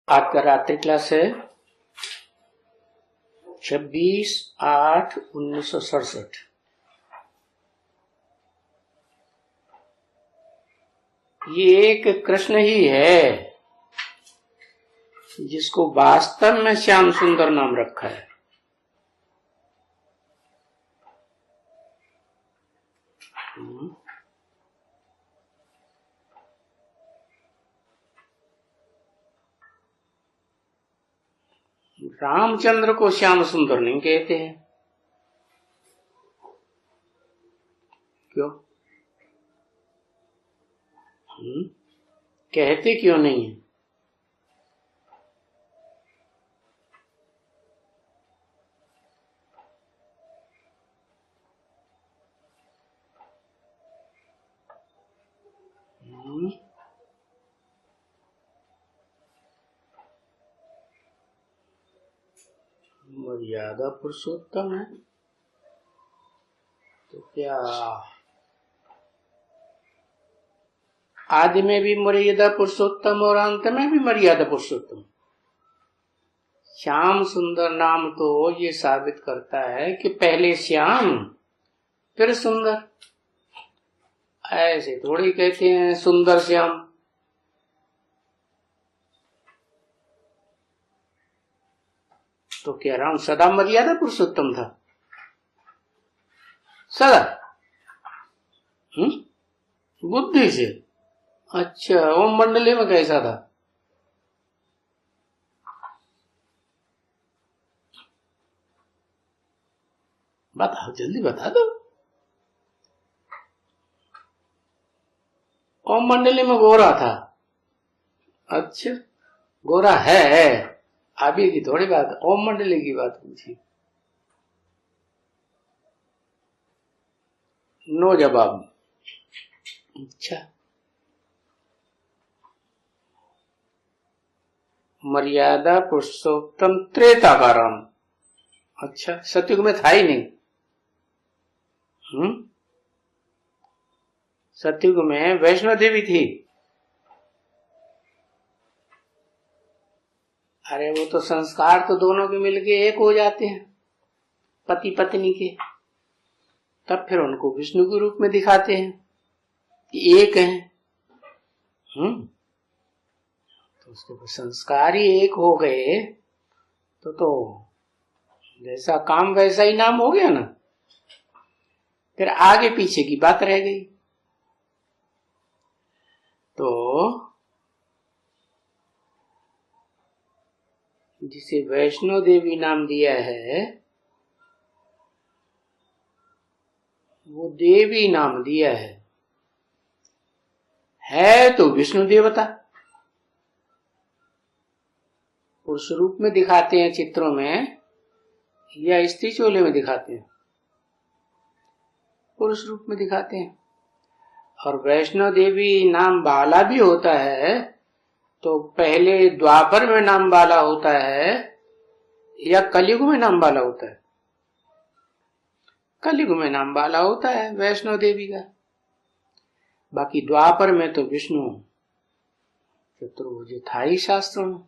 आपका रात्रि क्लास है 26/8/1967। ये एक कृष्ण ही है जिसको वास्तव में श्याम सुंदर नाम रखा है। रामचंद्र को श्याम सुंदर नहीं कहते हैं। क्यों? कहते क्यों नहीं है? मर्यादा पुरुषोत्तम है तो क्या आदि में भी मर्यादा पुरुषोत्तम और अंत में भी मर्यादा पुरुषोत्तम? श्याम सुंदर नाम तो ये साबित करता है कि पहले श्याम फिर सुंदर। ऐसे थोड़ी कहते हैं सुंदर श्याम। तो क्या राम सदा मर्यादा पुरुषोत्तम था? सदा बुद्धि से? अच्छा, ओम मंडली में कैसा था? बताओ, जल्दी बता दो। ओम मंडली में गोरा था। अच्छा, गोरा है। अभी की थोड़ी बात, ओम मंडली की बात पूछी। नो जवाब। अच्छा, मर्यादा पुरुषोत्तम त्रेता का राम। अच्छा, सतयुग में था ही नहीं। सतयुग में वैष्णो देवी थी। अरे वो तो संस्कार तो दोनों के मिलके एक हो जाते हैं, पति पत्नी के। तब फिर उनको विष्णु के रूप में दिखाते हैं कि एक हैं। तो उसके संस्कार ही एक हो गए तो जैसा काम वैसा ही नाम हो गया ना। फिर आगे पीछे की बात रह गई। तो जिसे वैष्णो देवी नाम दिया है वो देवी नाम दिया है तो विष्णु देवता। पुरुष रूप में दिखाते हैं चित्रों में या स्त्री चोले में दिखाते हैं? पुरुष रूप में दिखाते हैं। और वैष्णो देवी नाम बाला भी होता है तो पहले द्वापर में नाम बाला होता है या कलयुग में नाम बाला होता है? कलयुग में नाम बाला होता है वैष्णो देवी का। बाकी द्वापर में तो विष्णु चतुर्भुज था ही शास्त्रों में।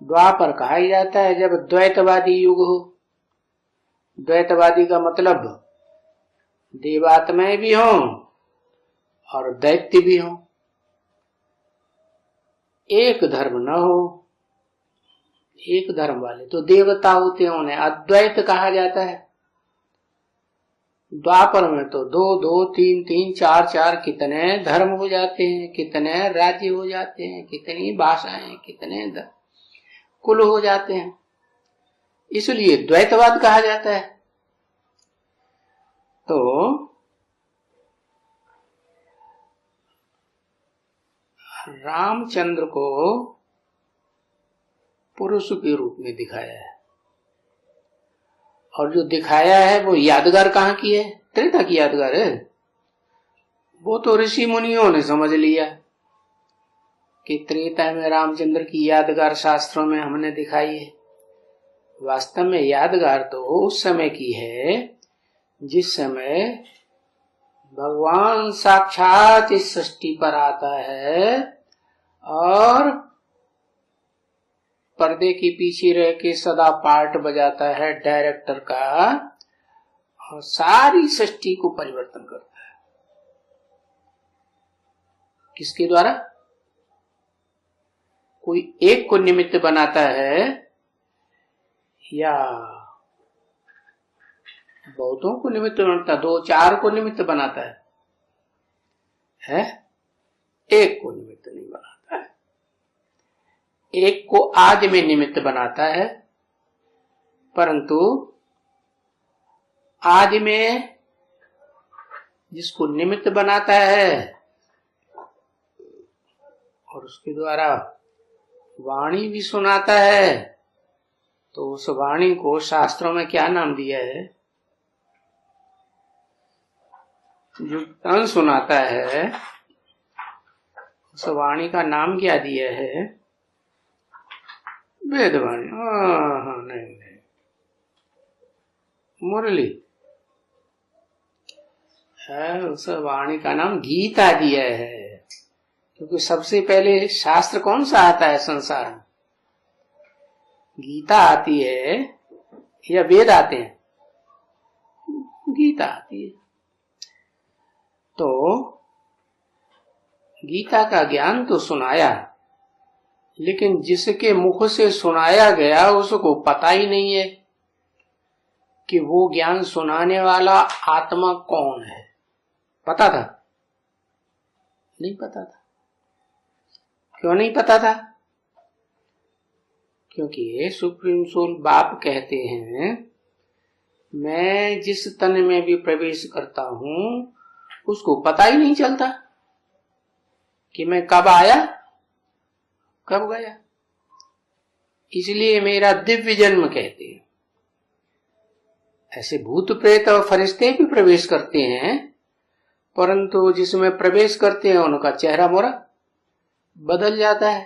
द्वापर कहा ही जाता है जब द्वैतवादी युग हो। द्वैतवादी का मतलब देवात्माएं भी हों और दैत्य भी हों, एक धर्म न हो। एक धर्म वाले तो देवता होते हैं, उन्हें अद्वैत कहा जाता है। द्वापर में तो दो दो तीन तीन चार चार कितने धर्म हो जाते हैं, कितने राज्य हो जाते हैं, कितनी भाषाएं, कितने कुल हो जाते हैं। इसलिए द्वैतवाद कहा जाता है। तो रामचंद्र को पुरुष के रूप में दिखाया है और जो दिखाया है वो यादगार कहाँ की है? त्रेता की यादगार है। वो तो ऋषि मुनियों ने समझ लिया कि त्रेता में रामचंद्र की यादगार शास्त्रों में हमने दिखाई है। वास्तव में यादगार तो उस समय की है जिस समय भगवान साक्षात इस सृष्टि पर आता है और पर्दे के पीछे रह के सदा पार्ट बजाता है डायरेक्टर का और सारी सृष्टि को परिवर्तन करता है। किसके द्वारा? कोई एक को निमित्त बनाता है या बहुतों को निमित्त बनाता, दो चार को निमित्त बनाता है? एक को निमित्त नहीं बनाता है। एक को आज में निमित्त बनाता है, परंतु आज में जिसको निमित्त बनाता है और उसके द्वारा वाणी भी सुनाता है, तो उस वाणी को शास्त्रों में क्या नाम दिया है? जो तन सुनाता है उस वाणी का नाम क्या दिया है? वेदवाणी। हाँ, नहीं, मुरली है। उस वाणी का नाम गीता दिया है, क्योंकि सबसे पहले शास्त्र कौन सा आता है संसार में? गीता आती है या वेद आते हैं? गीता आती है। तो गीता का ज्ञान तो सुनाया, लेकिन जिसके मुख से सुनाया गया उसको पता ही नहीं है कि वो ज्ञान सुनाने वाला आत्मा कौन है। पता था? नहीं पता था। क्यों नहीं पता था? क्योंकि सुप्रीम सोल बाप कहते हैं, मैं जिस तन में भी प्रवेश करता हूं उसको पता ही नहीं चलता कि मैं कब आया कब गया। इसलिए मेरा दिव्य जन्म कहते हैं। ऐसे भूत प्रेत और फरिश्ते भी प्रवेश करते हैं, परंतु जिसमें प्रवेश करते हैं उनका चेहरा मोरा बदल जाता है,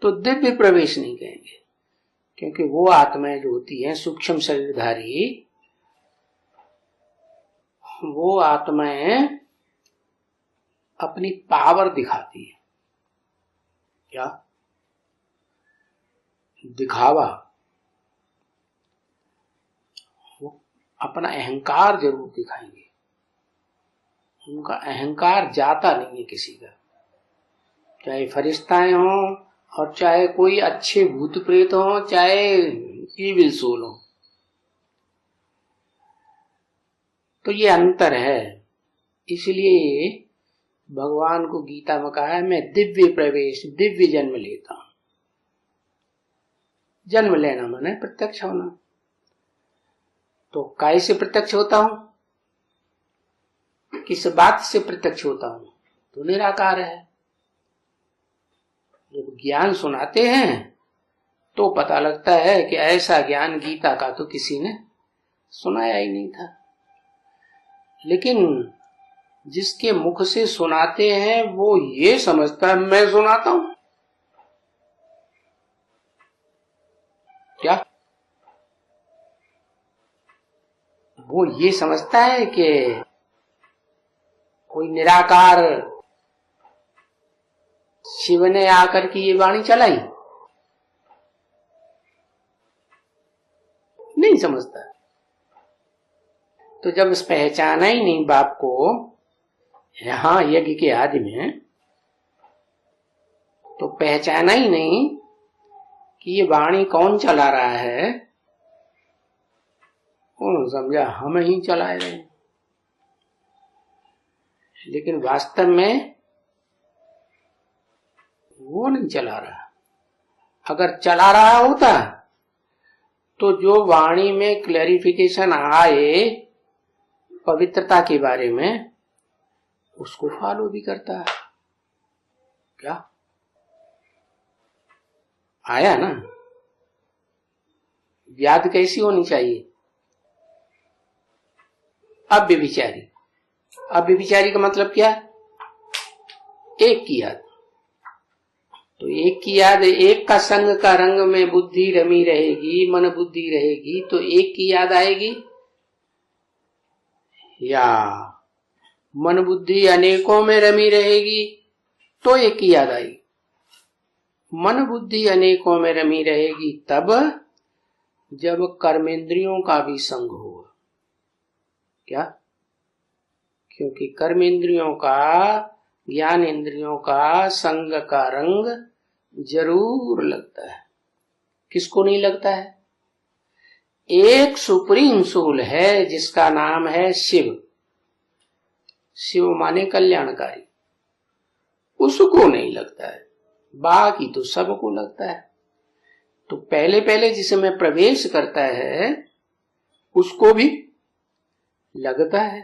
तो दिव्य प्रवेश नहीं कहेंगे, क्योंकि वो आत्माएं जो होती हैं सूक्ष्म शरीरधारी, वो आत्माएं अपनी पावर दिखाती है। क्या दिखावा? वो अपना अहंकार जरूर दिखाएंगे। उनका अहंकार जाता नहीं है किसी का, चाहे फरिश्ताएं हों और चाहे कोई अच्छे भूत प्रेत हों, चाहे ईविल सोल हो। तो ये अंतर है। इसलिए भगवान को गीता में कहा है, मैं दिव्य प्रवेश दिव्य जन्म लेता हूं। जन्म लेना माने प्रत्यक्ष होना। तो काय से प्रत्यक्ष होता हूं? किस बात से प्रत्यक्ष होता हूं? तो निराकार है। जब ज्ञान सुनाते हैं तो पता लगता है कि ऐसा ज्ञान गीता का तो किसी ने सुनाया ही नहीं था। लेकिन जिसके मुख से सुनाते हैं वो ये समझता है मैं सुनाता हूं। क्या वो ये समझता है कि कोई निराकार शिव ने आकर की ये वाणी चलाई? नहीं समझता। तो जब पहचाना ही नहीं बाप को यहां यज्ञ के आदि में, तो पहचाना ही नहीं कि ये वाणी कौन चला रहा है, उन्होंने समझा हम ही चला रहे हैं। लेकिन वास्तव में वो नहीं चला रहा। अगर चला रहा होता तो जो वाणी में क्लैरिफिकेशन आए पवित्रता के बारे में, उसको फॉलो भी करता है। क्या आया ना? याद कैसी होनी चाहिए? अव्यभिचारी। अव्यभिचारी का मतलब क्या? एक की याद। तो एक की याद, एक का संग का रंग में बुद्धि रमी रहेगी, मन बुद्धि रहेगी, तो एक की याद आएगी, या मन बुद्धि अनेकों में रमी रहेगी तो एक की याद आएगी। मन बुद्धि अनेकों में रमी रहेगी तब जब कर्मेंद्रियों का भी संग होगा। क्या? क्योंकि कर्मेंद्रियों का, ज्ञान इंद्रियों का संग का रंग जरूर लगता है। किसको नहीं लगता है? एक सुप्रीम सोल है जिसका नाम है शिव। शिव माने कल्याणकारी, उसको नहीं लगता है, बाकी तो सबको लगता है। तो पहले पहले जिसमें प्रवेश करता है उसको भी लगता है।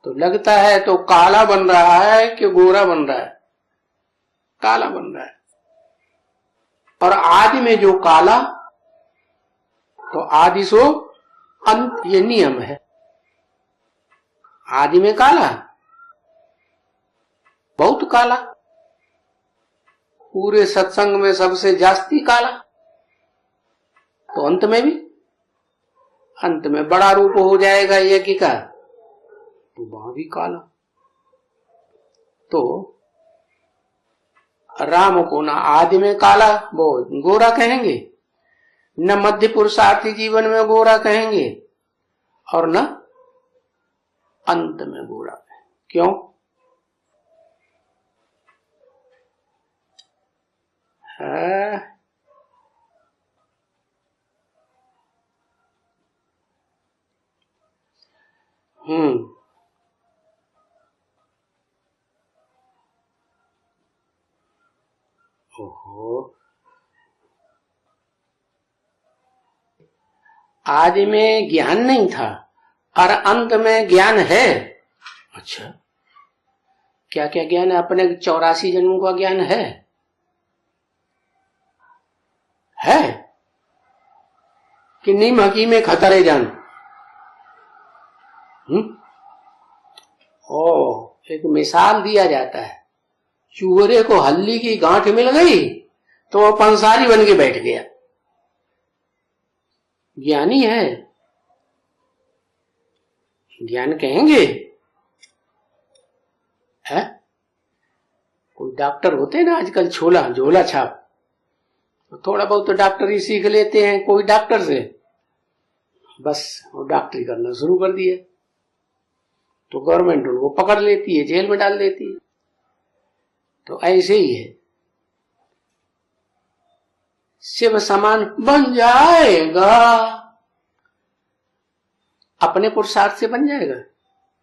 तो लगता है तो काला बन रहा है कि गोरा बन रहा है? काला बन रहा है। और आदि में जो काला, तो आदि सो अंत, ये नियम है। आदि में काला, बहुत काला, पूरे सत्संग में सबसे जास्ती काला, तो अंत में भी, अंत में बड़ा रूप हो जाएगा यज्ञ का, तो वहां भी काला। तो राम को ना आदि में काला वो गोरा कहेंगे, न मध्य पुरुषार्थी जीवन में गोरा कहेंगे, और न अंत में गोरा कहेंगे। क्यों? है ओहो, आदि में ज्ञान नहीं था और अंत में ज्ञान है। अच्छा, क्या क्या ज्ञान है? अपने 84 जन्मों का ज्ञान है कि नीम हकीमे खतरे जान। एक मिसाल दिया जाता है, चूहे को हल्दी की गांठ मिल गई तो वो पंसारी बन के बैठ गया। ज्ञानी है, ज्ञान कहेंगे है? कोई डॉक्टर होते हैं ना आजकल, झोला छाप, तो थोड़ा बहुत तो डॉक्टर ही सीख लेते हैं कोई डॉक्टर से, बस वो डॉक्टरी करना शुरू कर दिया तो गवर्नमेंट उनको पकड़ लेती है, जेल में डाल देती है। तो ऐसे ही है, शिव समान बन जाएगा, अपने पुरुषार्थ से बन जाएगा,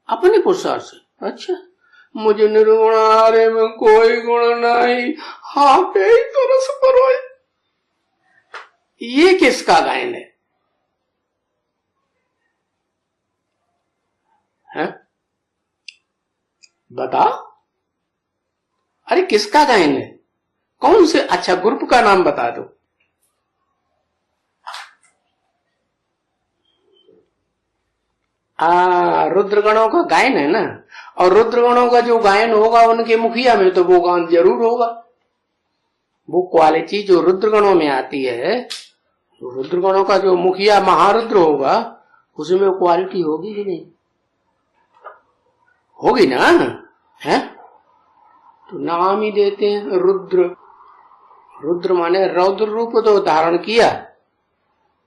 अपने पुरुषार्थ से। अच्छा, मुझे निर्गुण हारे में कोई गुण नहीं, हाँ पे ही तो रस परोए, ये किसका गायन है? बता, अरे किसका गायन है? कौन से? अच्छा, ग्रुप का नाम बता दो। रुद्रगणों का गायन है ना, और रुद्रगणों का जो गायन होगा उनके मुखिया में तो वो गान जरूर होगा। वो क्वालिटी जो रुद्रगणों में आती है, रुद्रगणों का जो मुखिया महारुद्र होगा उसमें क्वालिटी होगी कि नहीं? होगी ना, है? तो नाम ही देते हैं रुद्र। रुद्र माने रौद्र रूप तो धारण किया,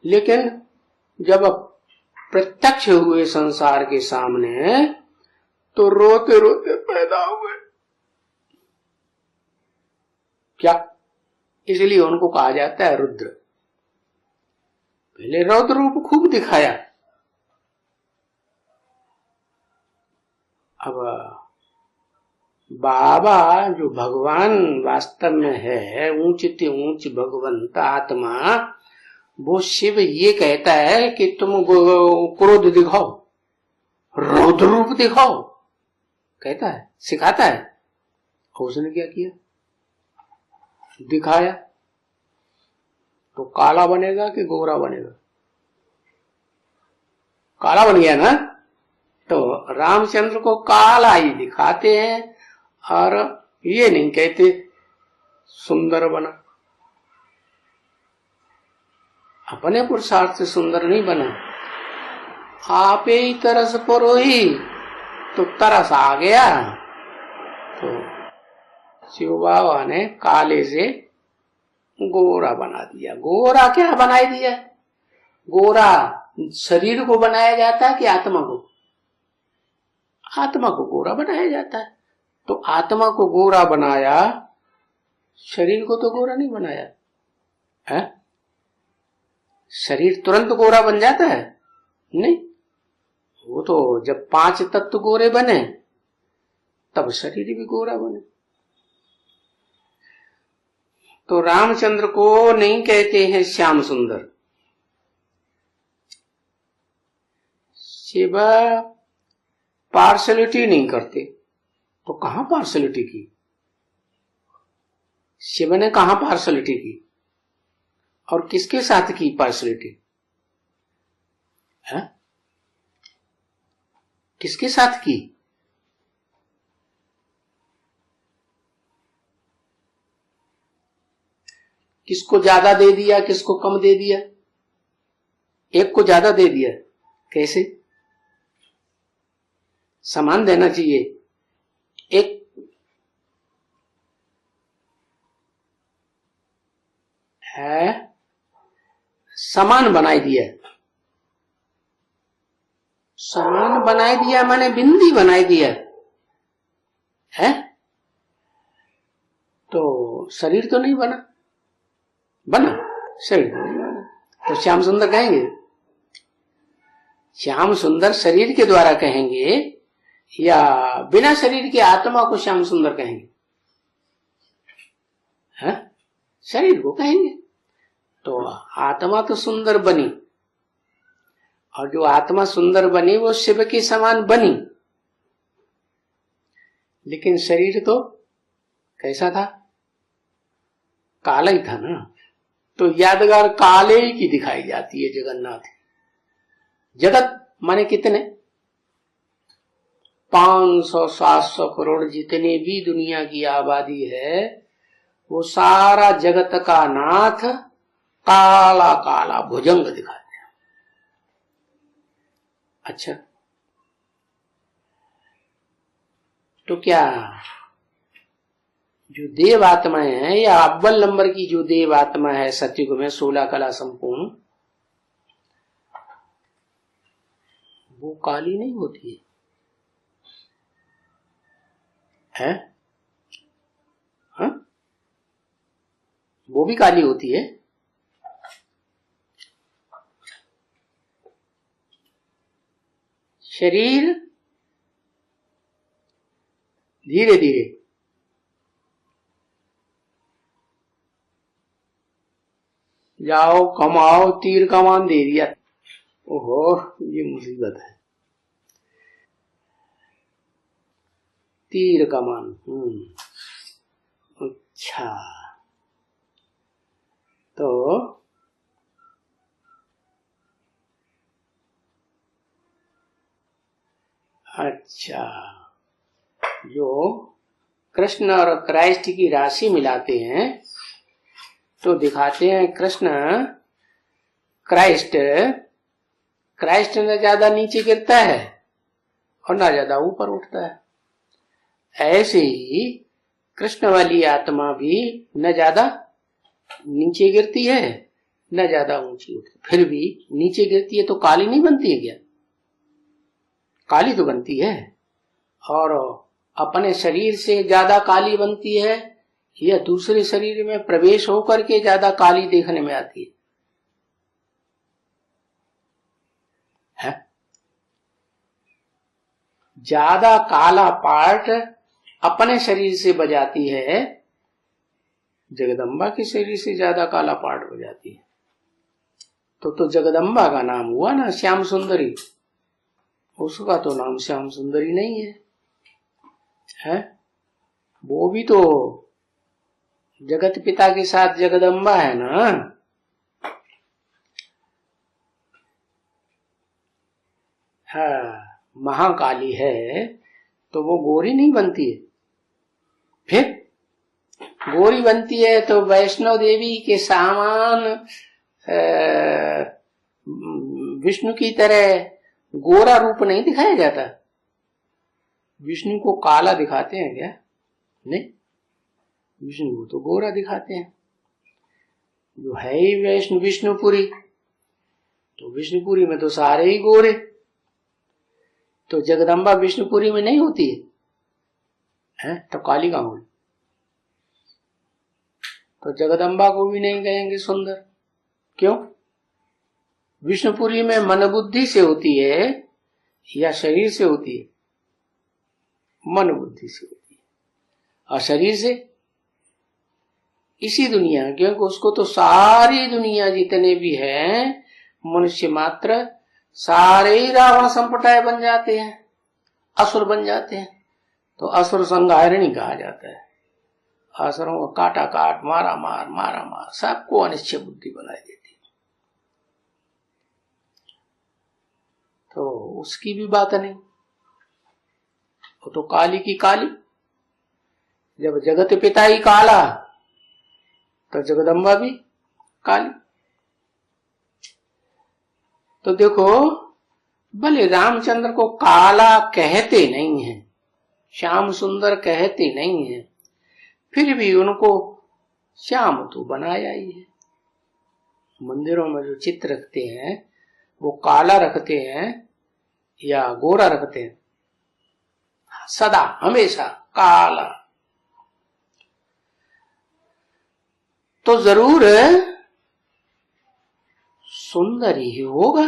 लेकिन जब प्रत्यक्ष हुए संसार के सामने तो रोते रोते पैदा हुए। क्या? इसलिए उनको कहा जाता है रुद्र। पहले रौद्र रूप खूब दिखाया, अब बाबा जो भगवान वास्तव में है, ऊंचते ऊंच भगवंत आत्मा, वो शिव ये कहता है कि तुम क्रोध दिखाओ, रौद्र रूप दिखाओ, कहता है, सिखाता है। और उसने क्या किया? दिखाया। तो काला बनेगा कि गोरा बनेगा? काला बन गया ना। तो रामचंद्र को काला ही दिखाते हैं और ये नहीं कहते सुंदर बना। अपने पुरुषार्थ से सुंदर नहीं बना, आप ही तरस परोही तो तरस आ गया। तो शिव बाबा ने काले से गोरा बना दिया। गोरा क्या बना दिया? गोरा शरीर को बनाया जाता है कि आत्मा को? आत्मा को गोरा बनाया जाता है। तो आत्मा को गोरा बनाया, शरीर को तो गोरा नहीं बनाया है? शरीर तुरंत गोरा बन जाता है? नहीं, वो तो जब 5 तत्व गोरे बने तब शरीर भी गोरा बने। तो रामचंद्र को नहीं कहते हैं श्याम सुंदर। शिव पार्शलिटी नहीं करते, तो कहां पार्शलिटी की? शिव ने कहां पार्शलिटी की और किसके साथ की पार्शलिटी है? किसके साथ की? किसको ज्यादा दे दिया, किसको कम दे दिया? एक को ज्यादा दे दिया, कैसे? समान देना चाहिए। एक है समान बनाई दिया, समान बनाई दिया माने बिंदी बनाई दिया है। तो शरीर तो नहीं बना, बना शरीर तो नहीं बना। तो श्याम सुंदर कहेंगे? श्याम सुंदर शरीर के द्वारा कहेंगे या बिना शरीर के आत्मा को श्याम सुंदर कहेंगे? है? शरीर को कहेंगे। तो आत्मा तो सुंदर बनी, और जो आत्मा सुंदर बनी वो शिव के समान बनी, लेकिन शरीर तो कैसा था? काला ही था ना। तो यादगार काले की दिखाई जाती है जगन्नाथ। जगत माने कितने? 500-700 करोड़ जितने भी दुनिया की आबादी है, वो सारा जगत का नाथ काला काला भुजंग दिखाते हैं। अच्छा, तो क्या जो देव आत्माएं हैं, या अव्वल नंबर की जो देव आत्मा है सतयुग में 16 कला संपूर्ण, वो काली नहीं होती है? हाँ? वो भी काली होती है। शरीर धीरे धीरे जाओ कमाओ, तीर कमान दे दिया। ओहो, ये मुसीबत है। तीर कमान। अच्छा, तो अच्छा, जो कृष्ण और क्राइस्ट की राशि मिलाते हैं तो दिखाते हैं कृष्ण क्राइस्ट न ज्यादा नीचे गिरता है और ना ज्यादा ऊपर उठता है। ऐसे ही कृष्ण वाली आत्मा भी न ज्यादा नीचे गिरती है न ज्यादा ऊंची उठती, फिर भी नीचे गिरती है तो काली नहीं बनती है क्या? काली तो बनती है। और अपने शरीर से ज्यादा काली बनती है या दूसरे शरीर में प्रवेश होकर के ज्यादा काली देखने में आती है? ज्यादा काला पार्ट अपने शरीर से बजाती है, जगदम्बा के शरीर से ज्यादा काला पार्ट बजाती है। तो जगदम्बा का नाम हुआ ना श्याम सुंदरी, उसका तो नाम श्याम सुंदरी नहीं है? वो भी तो जगत पिता के साथ जगदम्बा है ना। हाँ, महाकाली है तो वो गोरी नहीं बनती है। फिर गोरी बनती है तो वैष्णो देवी के समान विष्णु की तरह गोरा रूप नहीं दिखाया जाता। विष्णु को काला दिखाते हैं क्या? नहीं, विष्णु को तो गोरा दिखाते हैं। जो है ही विष्णुपुरी, तो विष्णुपुरी में तो सारे ही गोरे, तो जगदम्बा विष्णुपुरी में नहीं होती है? तो काली कहां हुई? तो जगदम्बा को भी नहीं कहेंगे सुंदर, क्यों? विष्णुपुरी में मन बुद्धि से होती है या शरीर से होती है? मन बुद्धि से होती है। और शरीर से इसी दुनिया, क्योंकि उसको तो सारी दुनिया जितने भी हैं मनुष्य मात्र सारे ही रावण संपटाय बन जाते हैं, असुर बन जाते हैं। तो असुर संहारिणी कहा जाता है। असुरों को काटा काट, मारा मार सबको अनिश्चय बुद्धि बनाई देती है। तो उसकी भी बात नहीं, वो तो काली की काली। जब जगत पिता ही काला तो जगदम्बा भी काली। तो देखो, भले रामचंद्र को काला कहते नहीं है, श्याम सुंदर कहते नहीं है, फिर भी उनको श्याम तो बनाया ही है। मंदिरों में जो चित्र रखते हैं वो काला रखते हैं या गोरा रखते हैं? सदा हमेशा काला। तो जरूर सुंदर ही होगा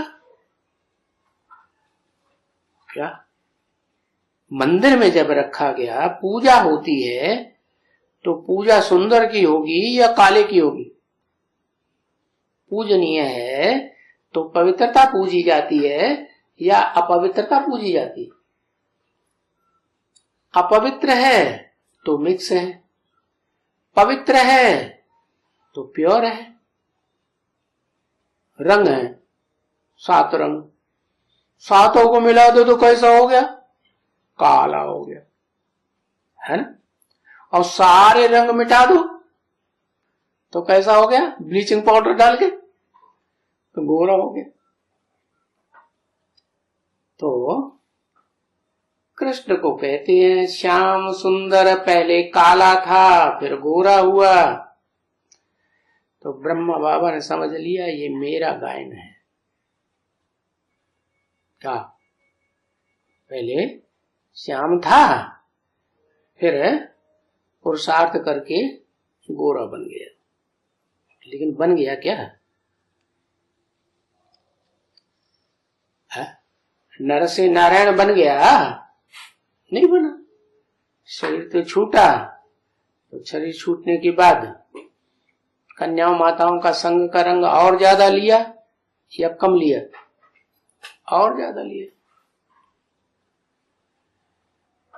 क्या? मंदिर में जब रखा गया, पूजा होती है, तो पूजा सुंदर की होगी या काले की होगी? पूजनीय है तो पवित्रता पूजी जाती है या अपवित्रता पूजी जाती है? अपवित्र है तो मिक्स है, पवित्र है तो प्योर है। रंग है 7 रंग, सातों को मिला दो तो कैसा हो गया? काला हो गया, है ना? और सारे रंग मिटा दो तो कैसा हो गया? ब्लीचिंग पाउडर डाल के तो गोरा हो गया। तो कृष्ण को कहते हैं श्याम सुंदर, पहले काला था फिर गोरा हुआ। तो ब्रह्मा बाबा ने समझ लिया ये मेरा गायन है। क्या? पहले श्याम था, फिर पुरुषार्थ करके गोरा बन गया। लेकिन बन गया क्या? नर से नारायण बन गया? नहीं बना। शरीर तो छूटा, तो शरीर छूटने के बाद कन्याओं माताओं का संग का रंग और ज्यादा लिया या कम लिया? और ज्यादा लिया।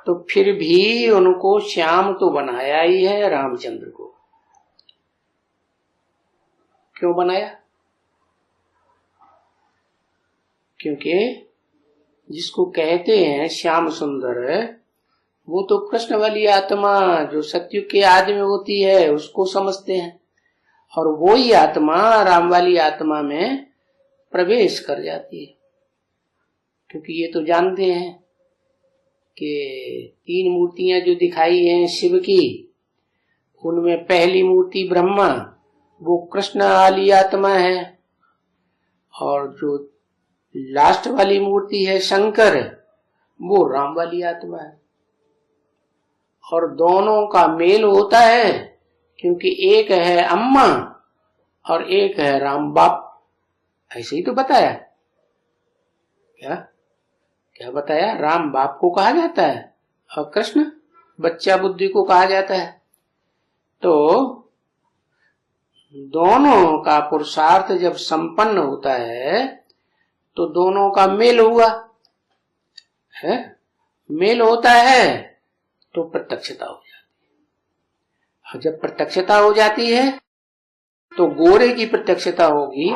तो फिर भी उनको श्याम तो बनाया ही है रामचंद्र को। क्यों बनाया? क्योंकि जिसको कहते हैं श्याम सुंदर, वो तो कृष्ण वाली आत्मा जो सत्युग के आदि में होती है उसको समझते हैं, और वो ही आत्मा राम वाली आत्मा में प्रवेश कर जाती है। क्योंकि ये तो जानते हैं कि 3 मूर्तियां जो दिखाई हैं शिव की, उनमें पहली मूर्ति ब्रह्मा, वो कृष्ण वाली आत्मा है, और जो लास्ट वाली मूर्ति है शंकर, वो राम वाली आत्मा है। और दोनों का मेल होता है क्योंकि एक है अम्मा और एक है राम बाप। ऐसे ही तो बताया। क्या क्या बताया? राम बाप को कहा जाता है और कृष्ण बच्चा बुद्धि को कहा जाता है। तो दोनों का पुरुषार्थ जब संपन्न होता है तो दोनों का मेल हुआ है। मेल होता है तो प्रत्यक्षता हो जाती है, और जब प्रत्यक्षता हो जाती है तो गोरे की प्रत्यक्षता होगी,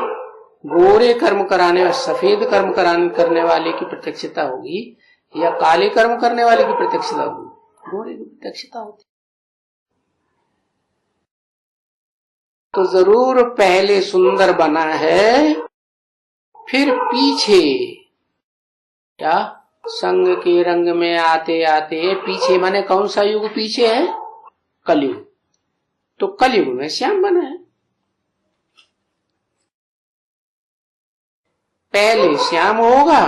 गोरे कर्म कराने, सफेद कर्म करने वाले की प्रत्यक्षता होगी, या काले कर्म करने वाले की प्रत्यक्षता होगी? गोरे की प्रत्यक्षता होती। तो जरूर पहले सुंदर बना है, फिर पीछे क्या? संग के रंग में आते आते पीछे, माने कौन सा युग पीछे है? कलयुग। तो कलयुग में श्याम बना है। पहले श्याम होगा,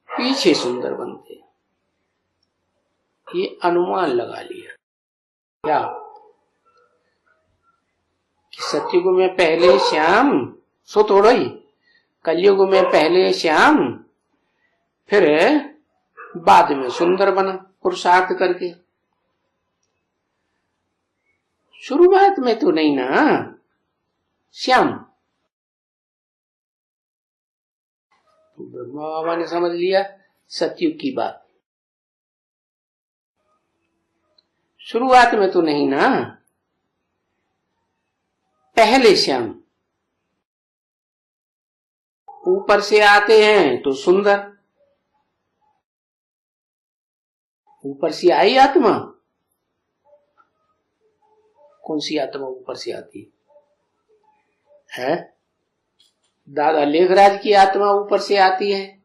पीछे सुंदर बनते, ये अनुमान लगा लिया क्या कि सतयुग में पहले श्याम, सो थोड़ा ही कलयुग में पहले श्याम, फिर बाद में सुंदर बना पुरुषार्थ करके। शुरुआत में तो नहीं ना श्याम। ब्रह्मा बाबा ने समझ लिया सतयुग की बात, शुरुआत में तो नहीं ना, पहले श्याम, ऊपर से आते हैं तो सुंदर। ऊपर से आई आत्मा, कौन सी आत्मा ऊपर से आती है? दादा लेखराज की आत्मा ऊपर से आती है,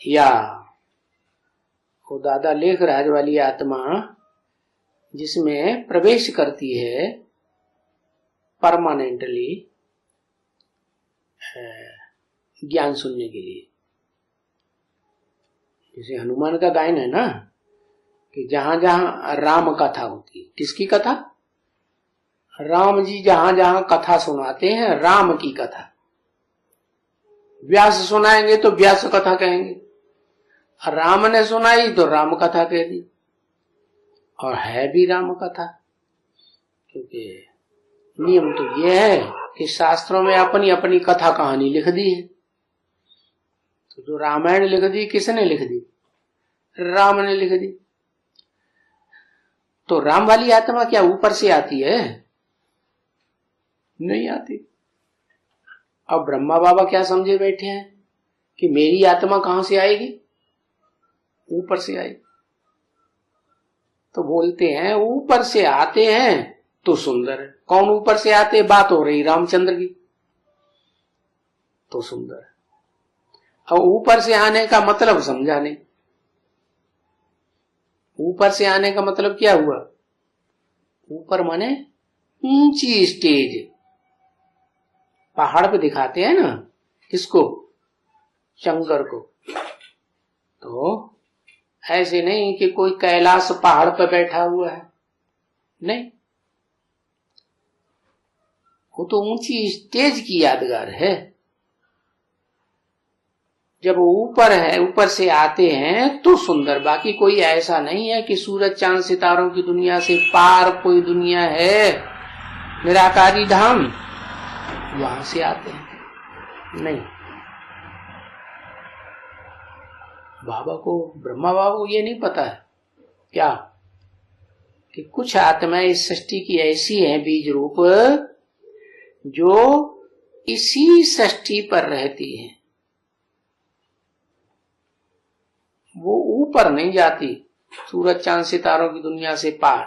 या वो दादा लेखराज वाली आत्मा जिसमें प्रवेश करती है परमानेंटली ज्ञान सुनने के लिए। जैसे हनुमान का गायन है ना कि जहां जहां राम कथा होती है, किसकी कथा? राम जी जहां जहां कथा सुनाते हैं, राम की कथा। व्यास सुनाएंगे तो व्यास कथा कहेंगे, राम ने सुनाई तो राम कथा कह दी, और है भी राम कथा। क्योंकि नियम तो यह है कि शास्त्रों में अपनी अपनी कथा कहानी लिख दी है। तो जो रामायण लिख दी, किसने लिख दी? राम ने लिख दी। तो राम वाली आत्मा क्या ऊपर से आती है? नहीं आती। अब ब्रह्मा बाबा क्या समझे बैठे हैं कि मेरी आत्मा कहां से आएगी? ऊपर से आएगी। तो बोलते हैं ऊपर से आते हैं तो सुंदर है। कौन ऊपर से आते? बात हो रही रामचंद्र की, तो सुंदर है। अब ऊपर से आने का मतलब समझा नहीं। ऊपर से आने का मतलब क्या हुआ? ऊपर माने ऊंची स्टेज, पहाड़ पे दिखाते हैं ना किसको? शंकर को। तो ऐसे नहीं कि कोई कैलाश पहाड़ पर बैठा हुआ है, नहीं, वो तो ऊंची स्टेज की यादगार है। जब ऊपर है, ऊपर से आते हैं तो सुंदर। बाकी कोई ऐसा नहीं है कि सूरज चांद सितारों की दुनिया से पार कोई दुनिया है, निराकारी धाम, वहां से आते हैं, नहीं। बाबा को, ब्रह्मा बाबा को ये नहीं पता है क्या कि कुछ आत्माएं इस सृष्टि की ऐसी हैं बीज रूप, जो इसी सृष्टि पर रहती हैं, वो ऊपर नहीं जाती सूरज चांद सितारों की दुनिया से पार।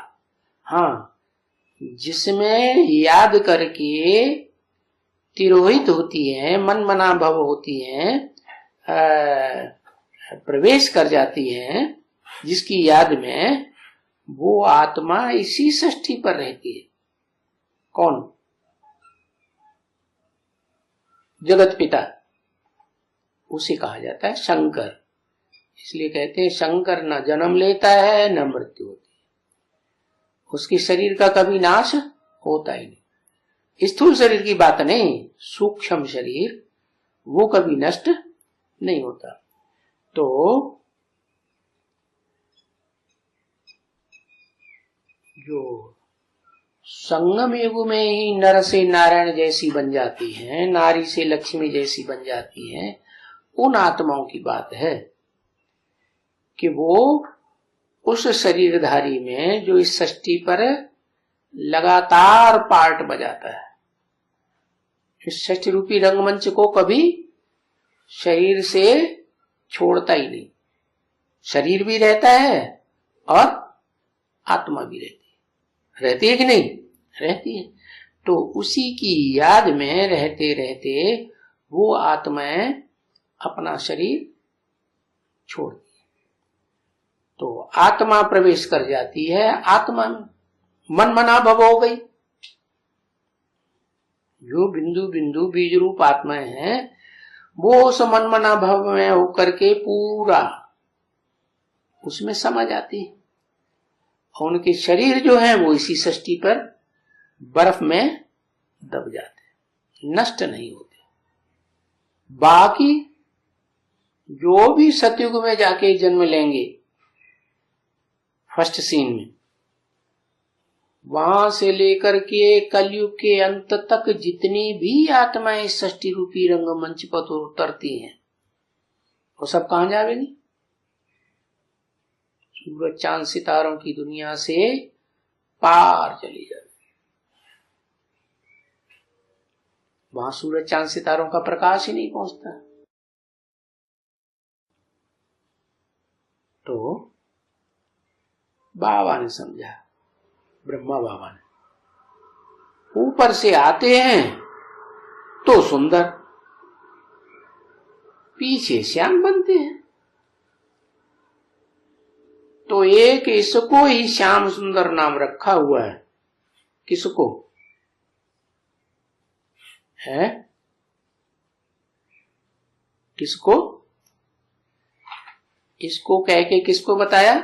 हाँ, जिसमें याद करके तिरोहित होती है, मन मना भव होती है, प्रवेश कर जाती हैं, जिसकी याद में, वो आत्मा इसी सृष्टि पर रहती है। कौन? जगत पिता, उसे कहा जाता है शंकर। इसलिए कहते हैं शंकर न जन्म लेता है न मृत्यु होती है, उसकी शरीर का कभी नाश होता ही नहीं। स्थूल शरीर की बात नहीं, सूक्ष्म शरीर वो कभी नष्ट नहीं होता। तो जो संगम युग में ही नर से नारायण जैसी बन जाती हैं, नारी से लक्ष्मी जैसी बन जाती हैं, उन आत्माओं की बात है कि वो उस शरीरधारी में जो इस सृष्टि पर लगातार पार्ट बजाता है, इस सृष्टि रूपी रंगमंच को कभी शरीर से छोड़ता ही नहीं। शरीर भी रहता है और आत्मा भी रहती है कि नहीं? रहती है। तो उसी की याद में रहते रहते वो आत्माएं अपना शरीर छोड़ती है। तो आत्मा प्रवेश कर जाती है आत्मा में, मन मना भव हो गई। जो बिंदु बिंदु बीज रूप आत्माएं हैं, वो उस मनमना भाव में होकर के पूरा उसमें समझ आती है। और उनके शरीर जो है वो इसी सृष्टि पर बर्फ में दब जाते, नष्ट नहीं होते। बाकी जो भी सतयुग में जाके जन्म लेंगे फर्स्ट सीन में, वहां से लेकर के कलयुग के अंत तक जितनी भी आत्माएं इस सृष्टि रूपी रंगमंच पर उतरती हैं, वो सब कहां जावेगी? सूरज चांद सितारों की दुनिया से पार चली जाए। वहां सूरज चांद सितारों का प्रकाश ही नहीं पहुंचता। तो बाबा ने समझा, ब्रह्मा बाबा ने, ऊपर से आते हैं तो सुंदर, पीछे श्याम बनते हैं। तो एक इसको ही श्याम सुंदर नाम रखा हुआ है। किसको है? किसको? इसको कह के किसको बताया?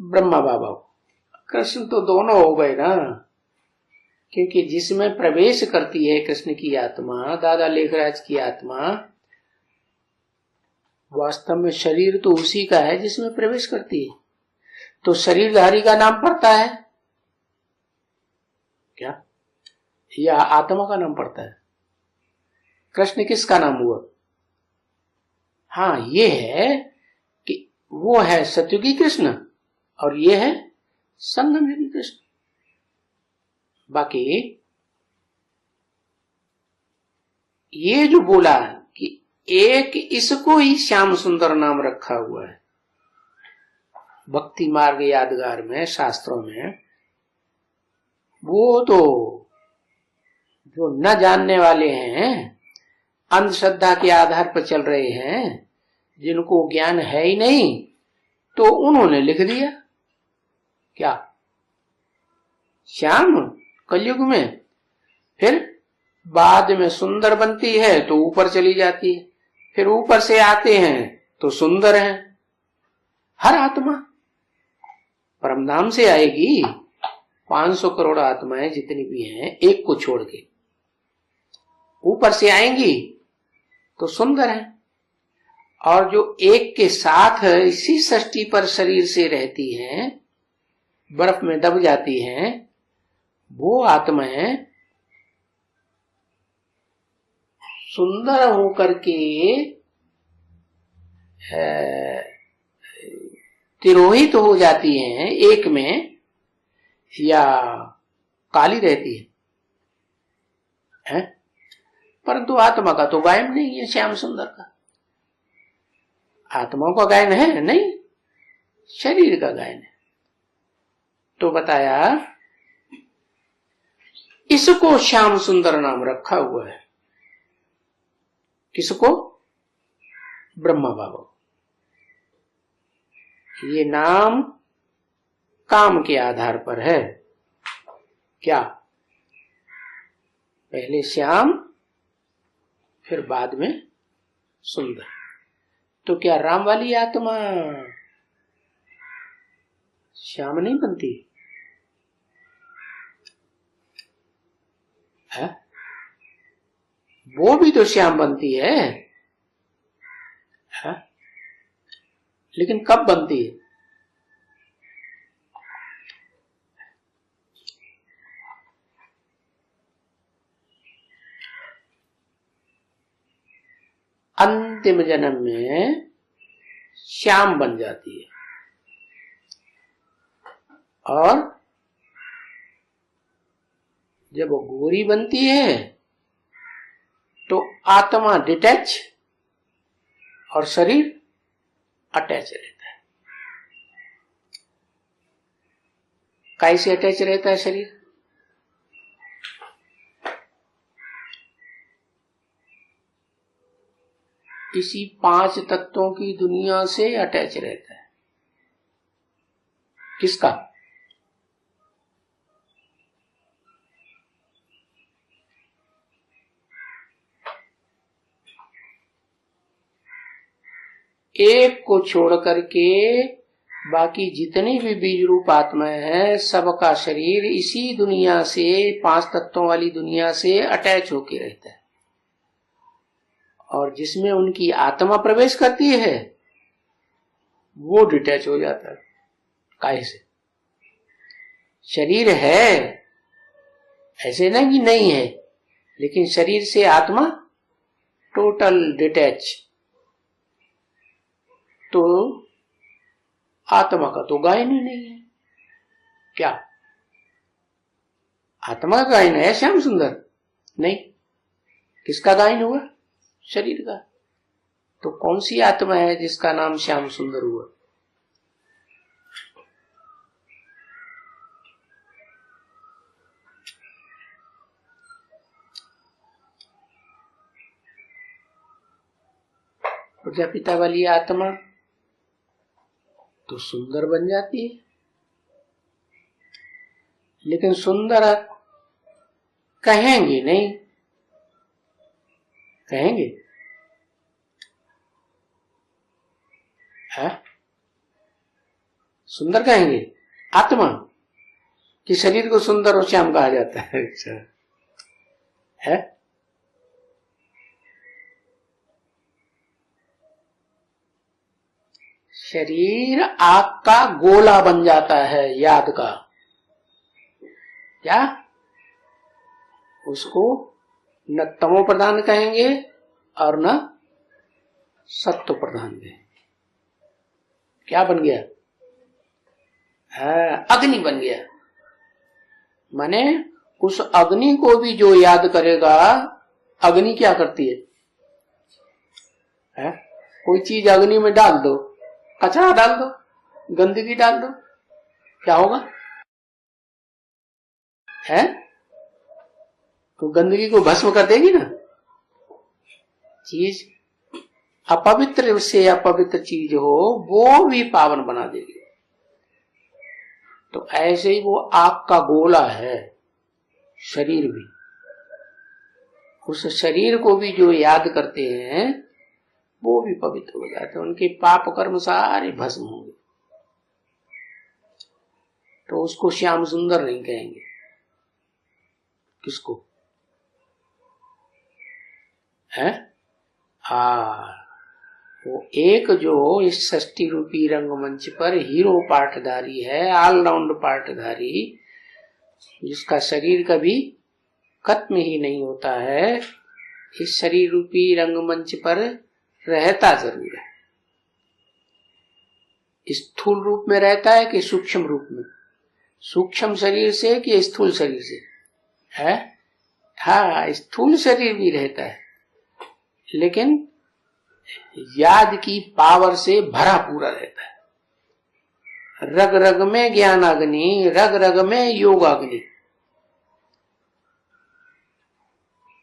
ब्रह्मा बाबा। कृष्ण तो दोनों हो गए ना, क्योंकि जिसमें प्रवेश करती है कृष्ण की आत्मा, दादा लेखराज की आत्मा, वास्तव में शरीर तो उसी का है जिसमें प्रवेश करती है। तो शरीरधारी का नाम पड़ता है क्या, या आत्मा का नाम पड़ता है? कृष्ण किसका नाम हुआ? हाँ, ये है कि वो है सत्युगी कृष्ण और ये है संगमयुगी कृष्ण। बाकी ये जो बोला कि एक इसको ही श्याम सुंदर नाम रखा हुआ है भक्ति मार्ग यादगार में, शास्त्रों में, वो तो जो न जानने वाले हैं, अंधश्रद्धा के आधार पर चल रहे हैं, जिनको ज्ञान है ही नहीं, तो उन्होंने लिख दिया क्या, श्याम कलयुग में, फिर बाद में सुंदर बनती है तो ऊपर चली जाती है, फिर ऊपर से आते हैं तो सुंदर है। हर आत्मा परमधाम से आएगी, 500 करोड़ आत्माएं जितनी भी हैं, एक को छोड़ के ऊपर से आएंगी तो सुंदर है। और जो एक के साथ इसी सृष्टि पर शरीर से रहती हैं, बर्फ में दब जाती हैं, वो आत्माएं सुंदर होकर के तिरोहित हो जाती हैं एक में, या काली रहती है? परंतु आत्मा का तो गायन नहीं है, श्याम सुंदर का। आत्माओं का गायन है नहीं, शरीर का गायन है। तो बताया इसको श्याम सुंदर नाम रखा हुआ है। किसको? ब्रह्मा बाबा। ये नाम काम के आधार पर है। क्या? पहले श्याम, फिर बाद में सुंदर। तो क्या राम वाली आत्मा श्याम नहीं बनती है? वो भी तो श्याम बनती है? लेकिन कब बनती है? अंतिम जन्म में श्याम बन जाती है। और जब वो गोरी बनती है तो आत्मा डिटैच और शरीर अटैच रहता है। कैसे अटैच रहता है शरीर? इसी 5 तत्वों की दुनिया से अटैच रहता है। किसका? एक को छोड़ करके बाकी जितनी भी बीज रूप आत्माएं हैं, सबका शरीर इसी दुनिया से, 5 तत्वों वाली दुनिया से अटैच होके रहता है। और जिसमें उनकी आत्मा प्रवेश करती है वो डिटैच हो जाता है। काहे से? शरीर है, ऐसे नहीं कि नहीं है, लेकिन शरीर से आत्मा टोटल डिटैच। तो आत्मा का तो गायन ही नहीं है। क्या आत्मा का गायन है श्याम सुंदर? नहीं। किसका गायन हुआ? शरीर का। तो कौन सी आत्मा है जिसका नाम श्याम सुंदर हुआ? प्रजापिता वाली आत्मा तो सुंदर बन जाती है, लेकिन सुंदर कहेंगे नहीं। कहेंगे है? सुंदर कहेंगे आत्मा कि शरीर को सुंदर और श्याम कहा जाता है? अच्छा है। शरीर आग का गोला बन जाता है, याद का। क्या उसको न तमो प्रधान कहेंगे और न सत्व प्रधान कहेंगे। क्या बन गया? अग्नि बन गया। माने उस अग्नि को भी जो याद करेगा, अग्नि क्या करती है? कोई चीज अग्नि में डाल दो, कचरा डाल दो, गंदगी डाल दो, क्या होगा? है तो गंदगी को भस्म कर देगी ना। चीज अपवित्र से अपवित्र चीज हो वो भी पावन बना देगी। तो ऐसे ही वो आग का गोला है शरीर भी। उस शरीर को भी जो याद करते हैं वो भी पवित्र हो जाते हैं, उनके पाप कर्म सारे भस्म होंगे। तो उसको श्याम सुंदर नहीं कहेंगे। किसको? है वो एक जो इस सृष्टि रूपी रंगमंच पर हीरो पार्टधारी है, ऑलराउंड पार्टधारी, जिसका शरीर कभी खत्म ही नहीं होता है, इस शरीर रूपी रंगमंच पर रहता जरूर है। स्थूल रूप में रहता है कि सूक्ष्म रूप में? सूक्ष्म शरीर से कि स्थूल शरीर से? है हाँ, स्थूल शरीर भी रहता है, लेकिन याद की पावर से भरा पूरा रहता है। रग रग में ज्ञान अग्नि, रग रग में योग अग्नि।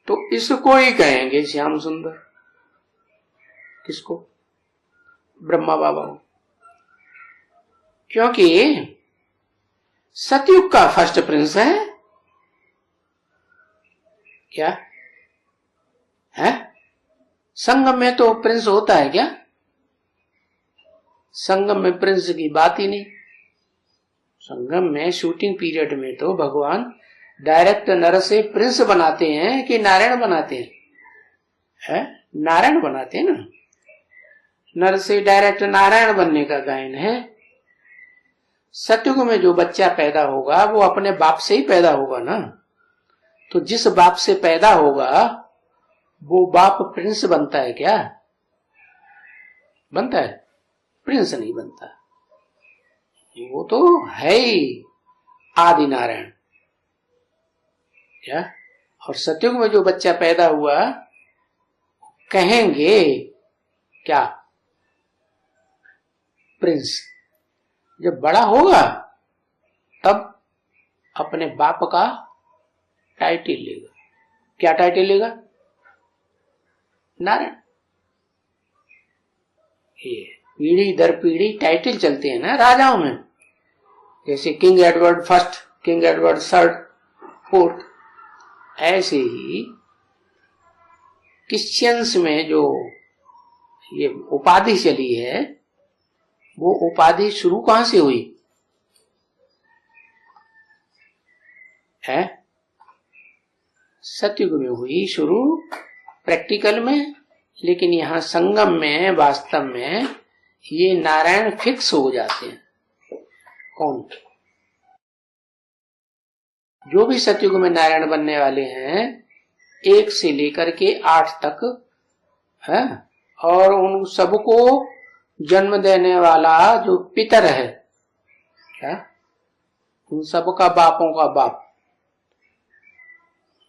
तो इसको ही कहेंगे श्याम सुंदर। किसको? ब्रह्मा बाबा को। क्योंकि सतयुग का फर्स्ट प्रिंस है। क्या है? संगम में तो प्रिंस होता है क्या? संगम में प्रिंस की बात ही नहीं। संगम में शूटिंग पीरियड में तो भगवान डायरेक्ट नर से प्रिंस बनाते हैं कि नारायण बनाते हैं? है नारायण बनाते हैं ना। नर से डायरेक्ट नारायण बनने का गायन है। सतयुग में जो बच्चा पैदा होगा वो अपने बाप से ही पैदा होगा ना। तो जिस बाप से पैदा होगा वो बाप प्रिंस बनता है क्या? बनता है? प्रिंस नहीं बनता। वो तो है ही आदि नारायण। क्या? और सतयुग में जो बच्चा पैदा हुआ कहेंगे क्या? प्रिंस। जब बड़ा होगा तब अपने बाप का टाइटल लेगा। क्या टाइटल लेगा? नारायण। ये पीढ़ी दर पीढ़ी टाइटल चलते हैं ना राजाओं में, जैसे king Edward first, king Edward third, fourth. ऐसे ही क्रिश्चियंस में जो ये उपाधि चली है, वो उपाधि शुरू कहां से हुई है? सतयुग में हुई शुरू प्रैक्टिकल में, लेकिन यहां संगम में वास्तव में ये नारायण फिक्स हो जाते हैं। कौन? जो भी सतयुग में नारायण बनने वाले हैं, 1 से लेकर के 8 तक है, और उन सबको जन्म देने वाला जो पितर है, क्या उन सबका बापों का बाप,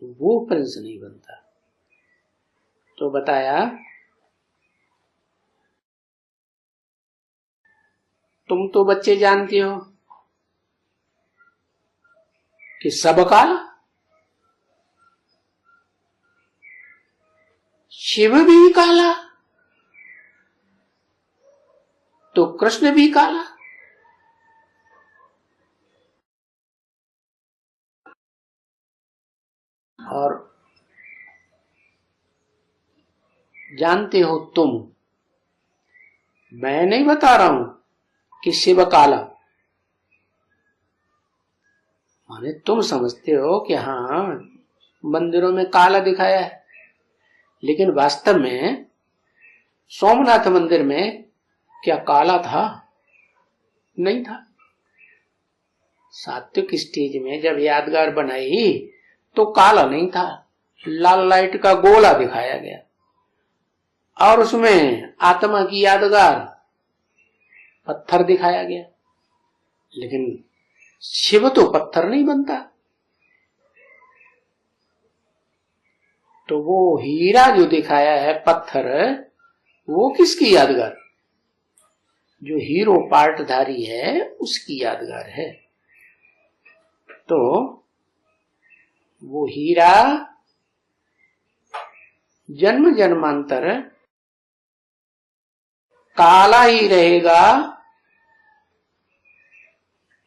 वो प्रिंस नहीं बनता। तो बताया तुम तो बच्चे जानते हो कि सब काल, शिव भी काला तो कृष्ण भी काला। और जानते हो तुम, मैं नहीं बता रहा हूं कि शिव काला, माने तुम समझते हो कि हाँ मंदिरों में काला दिखाया है, लेकिन वास्तव में सोमनाथ मंदिर में क्या काला था? नहीं था। सात्विक स्टेज में जब यादगार बनाई तो काला नहीं था, लाल लाइट का गोला दिखाया गया, और उसमें आत्मा की यादगार पत्थर दिखाया गया। लेकिन शिव तो पत्थर नहीं बनता। तो वो हीरा जो दिखाया है पत्थर, वो किसकी यादगार? जो हीरो पार्टधारी है उसकी यादगार है। तो वो हीरा जन्म जन्मांतर काला ही रहेगा,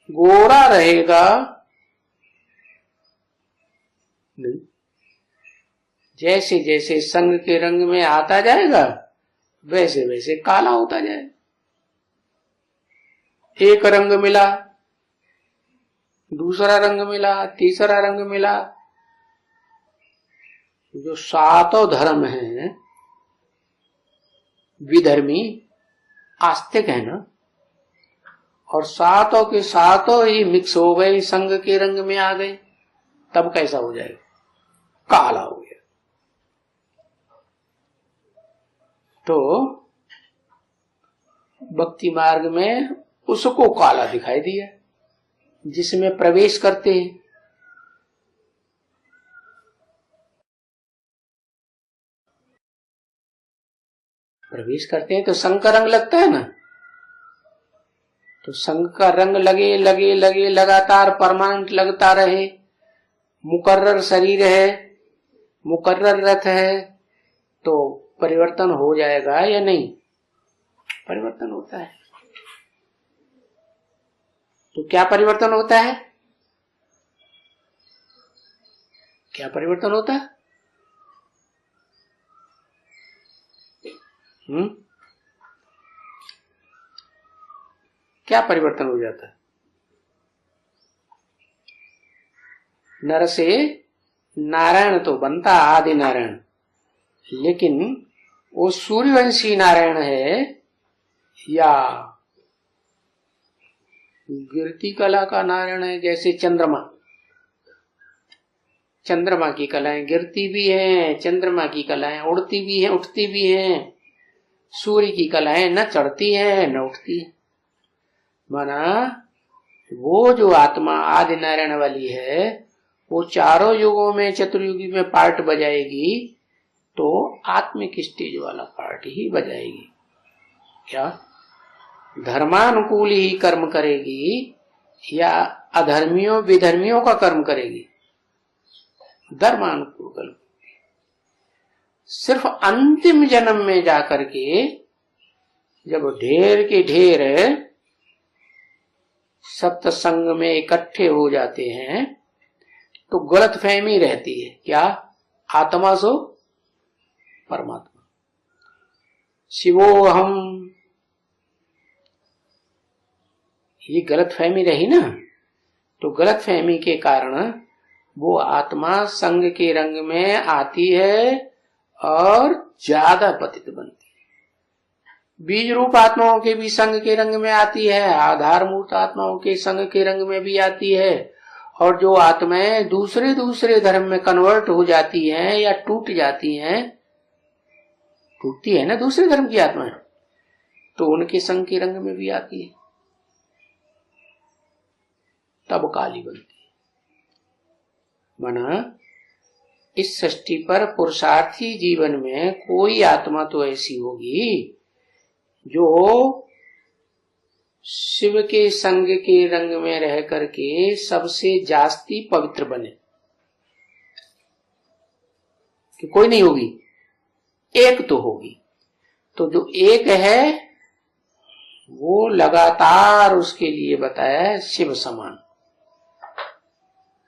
गोरा रहेगा नहीं। जैसे जैसे संग के रंग में आता जाएगा वैसे वैसे काला होता जाएगा। एक रंग मिला, दूसरा रंग मिला, तीसरा रंग मिला। जो 7 धर्म हैं, विधर्मी आस्तिक है ना, और 7 के 7 ही मिक्स हो गए, संग के रंग में आ गए, तब कैसा हो जाएगा? काला हो गया। तो भक्ति मार्ग में उसको काला दिखाई दिया जिसमें प्रवेश करते हैं। प्रवेश करते हैं तो संग का रंग लगता है ना, तो संग का रंग लगे लगे लगे लगातार परमानेंट लगता रहे, मुकर्रर शरीर है, मुकर्रर रथ है, तो परिवर्तन हो जाएगा या नहीं? परिवर्तन होता है। तो क्या परिवर्तन होता है? क्या परिवर्तन होता है? क्या परिवर्तन हो जाता है? नर से नारायण तो बनता, आदि नारायण, लेकिन वो सूर्यवंशी नारायण है या गिरती कला का नारायण है? जैसे चंद्रमा, चंद्रमा की कलाएं गिरती भी हैं, चंद्रमा की कलाएं उड़ती भी हैं, उठती भी हैं। सूर्य की कलाएं न चढ़ती है न उठती है। माना वो जो आत्मा आदि नारायण वाली है, वो चारों युगों में चतुर्युगी में पार्ट बजाएगी तो आत्मिक स्टेज वाला पार्ट ही बजाएगी। क्या धर्मानुकूल ही कर्म करेगी या अधर्मियों विधर्मियों का कर्म करेगी? धर्मानुकूल कर्म। सिर्फ अंतिम जन्म में जाकर के जब ढेर के ढेर सप्तसंग में इकट्ठे हो जाते हैं तो गलतफहमी रहती है। क्या? आत्मा सो परमात्मा। शिवोहम, ये गलतफहमी रही ना, तो गलतफहमी के कारण वो आत्मा संग के रंग में आती है और ज्यादा पतित बनती है। बीज रूप आत्माओं के भी संग के रंग में आती है, आधार मूर्त आत्माओं के संग के रंग में भी आती है, और जो आत्माएं दूसरे दूसरे धर्म में कन्वर्ट हो जाती हैं या टूट जाती हैं, टूटती है ना दूसरे धर्म की आत्माएं, तो उनके संग के रंग में भी आती है, तब काली बनती है। माना इस सृष्टि पर पुरुषार्थी जीवन में कोई आत्मा तो ऐसी होगी जो शिव के संग के रंग में रह करके सबसे जास्ती पवित्र बने, कि कोई नहीं होगी, एक तो होगी। तो जो एक है वो लगातार उसके लिए बताया है शिव समान।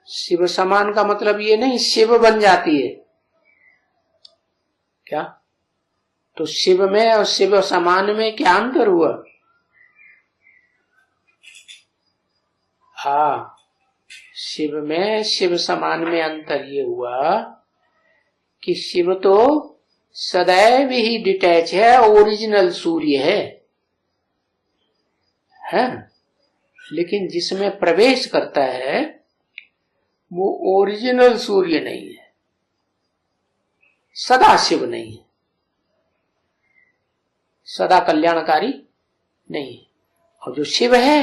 शिव समान का मतलब ये नहीं शिव बन जाती है क्या, तो शिव में और शिव समान में क्या अंतर हुआ? हाँ, शिव में शिव समान में अंतर ये हुआ कि शिव तो सदैव ही डिटैच है, ओरिजिनल सूर्य है, लेकिन जिसमें प्रवेश करता है वो ओरिजिनल सूर्य नहीं है, सदा शिव नहीं है, सदा कल्याणकारी नहीं है। और जो शिव है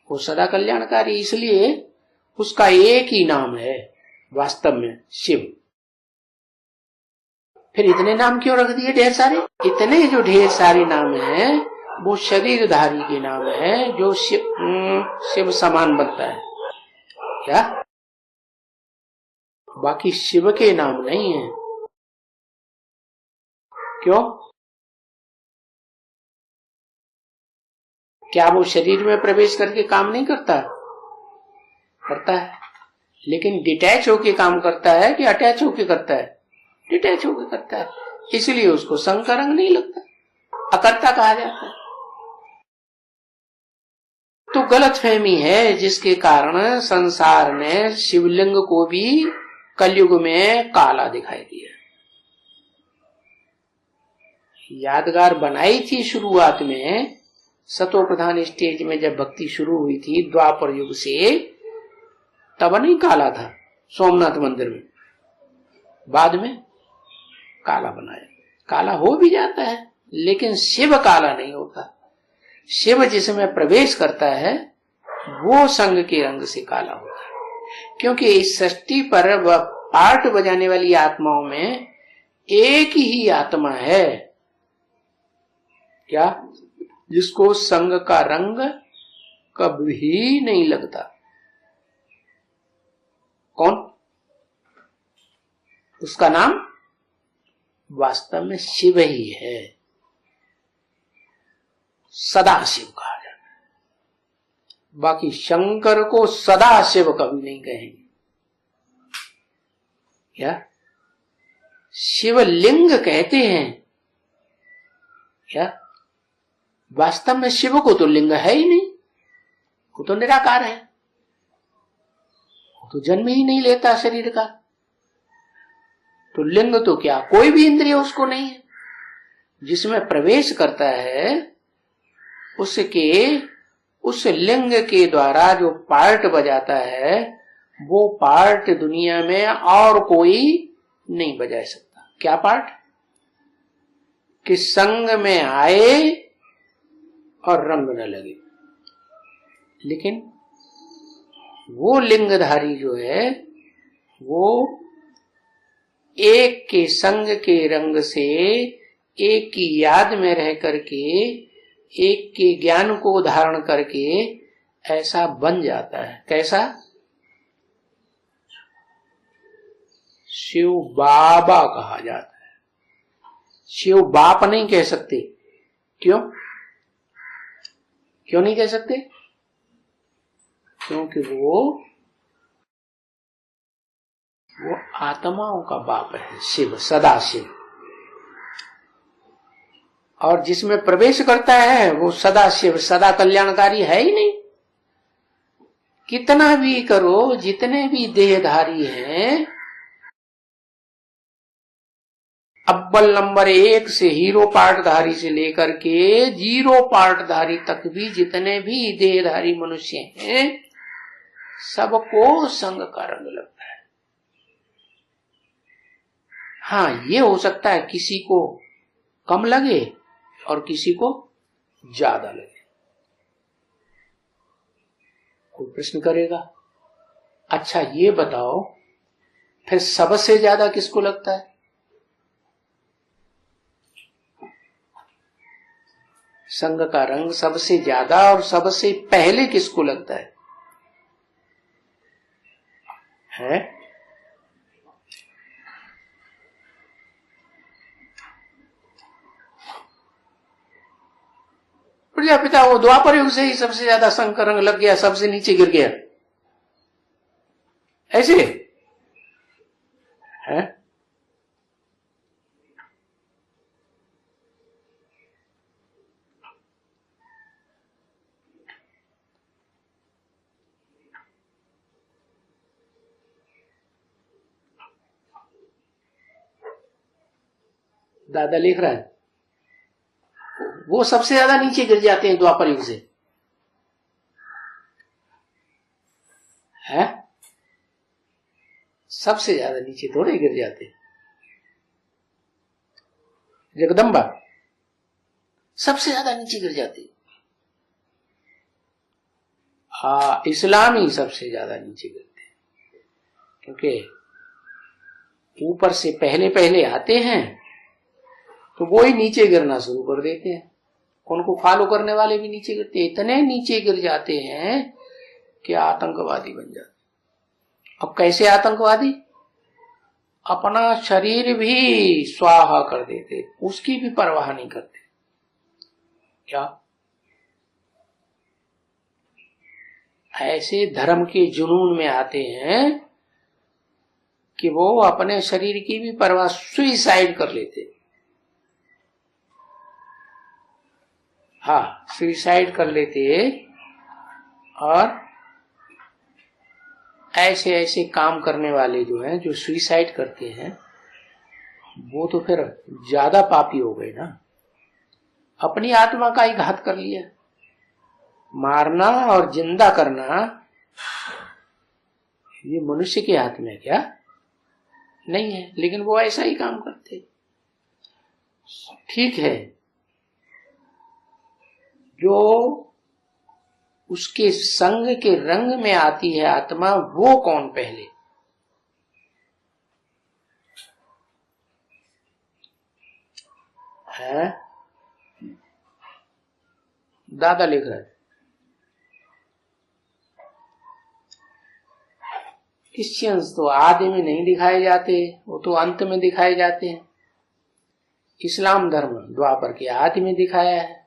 वो सदा कल्याणकारी, इसलिए उसका एक ही नाम है वास्तव में शिव। फिर इतने नाम क्यों रख दिए ढेर सारे? इतने जो ढेर सारे नाम हैं वो शरीरधारी के नाम है जो शिव समान बनता है क्या, बाकी शिव के नाम नहीं है। क्यों? क्या वो शरीर में प्रवेश करके काम नहीं करता? करता है, लेकिन डिटैच होके काम करता है कि अटैच होके करता है? डिटैच होके करता है, इसलिए उसको संग का रंग नहीं लगता, अकर्ता कहा जाता है। तो गलतफहमी है जिसके कारण संसार ने शिवलिंग को भी कलयुग में काला दिखाई दिया। यादगार बनाई थी शुरुआत में, सतो प्रधान स्टेज में जब भक्ति शुरू हुई थी द्वापर युग से, तब नहीं काला था सोमनाथ मंदिर में, बाद में काला बनाया। काला हो भी जाता है लेकिन शिव काला नहीं होता। शिव जिसमें प्रवेश करता है वो संग के रंग से काला होता है, क्योंकि इस सृष्टि पर वह पार्ट बजाने वाली आत्माओं में एक ही आत्मा है क्या, जिसको संग का रंग कभी नहीं लगता। कौन? उसका नाम वास्तव में शिव ही है, सदा शिव कहा जाता है। बाकी शंकर को सदा शिव कभी नहीं कहेंगे क्या, शिवलिंग कहते हैं क्या, वास्तव में शिव को तो लिंग है ही नहीं, वो तो निराकार है, वो तो जन्म ही नहीं लेता शरीर का, तो लिंग तो क्या कोई भी इंद्रिय उसको नहीं है। जिसमें प्रवेश करता है उसके उस लिंग के द्वारा जो पार्ट बजाता है वो पार्ट दुनिया में और कोई नहीं बजा सकता। क्या पार्ट? कि संग में आए और रंग न लगे। लेकिन वो लिंगधारी जो है वो एक के संग के रंग से एक की याद में रह करके एक के ज्ञान को धारण करके ऐसा बन जाता है। कैसा? शिव बाबा कहा जाता है। शिव बाप नहीं कह सकते। क्यों? क्यों नहीं कह सकते? क्योंकि वो आत्माओं का बाप है शिव, सदा शिव। और जिसमें प्रवेश करता है वो सदा शिव, सदा कल्याणकारी है ही नहीं। कितना भी करो, जितने भी देहधारी हैं, अव्वल नंबर 1 से हीरो पार्टधारी से लेकर के 0 पार्टधारी तक भी जितने भी देहधारी मनुष्य हैं, सबको संग का रंग लगता है। हाँ, ये हो सकता है किसी को कम लगे और किसी को ज्यादा लगे। कोई प्रश्न करेगा, अच्छा ये बताओ फिर सबसे ज्यादा किसको लगता है? संग का रंग सबसे ज्यादा और सबसे पहले किसको लगता है? प्रजापिता वो द्वापर युग से ही सबसे ज्यादा संग का रंग लग गया, सबसे नीचे गिर गया, ऐसे है? दादा लिख रहा है वो सबसे ज्यादा नीचे गिर जाते हैं द्वापर युग से, है? सबसे ज्यादा नीचे थोड़े गिर जाते। जगदम्बा सबसे ज्यादा नीचे गिर जाती। हाँ, इस्लाम ही सबसे ज्यादा नीचे गिरते हैं, क्योंकि ऊपर से पहले पहले आते हैं तो वो ही नीचे गिरना शुरू कर देते हैं। उनको फॉलो करने वाले भी नीचे गिरते हैं, इतने नीचे गिर जाते हैं कि आतंकवादी बन जाते। अब कैसे आतंकवादी? अपना शरीर भी स्वाहा कर देते, उसकी भी परवाह नहीं करते। क्या ऐसे धर्म के जुनून में आते हैं कि वो अपने शरीर की भी परवाह, सुइसाइड कर लेते। हाँ, सुइसाइड कर लेते। और ऐसे ऐसे काम करने वाले जो हैं, जो सुइसाइड करते हैं, वो तो फिर ज्यादा पापी हो गए ना। अपनी आत्मा का ही घात कर लिया। मारना और जिंदा करना ये मनुष्य के हाथ में क्या नहीं है, लेकिन वो ऐसा ही काम करते। ठीक है, जो उसके संग के रंग में आती है आत्मा, वो कौन पहले? है? दादा लिख रहे हैं क्रिश्चियंस तो आदि में नहीं दिखाए जाते, वो तो अंत में दिखाए जाते हैं। इस्लाम धर्म द्वापर के आदि में दिखाया है,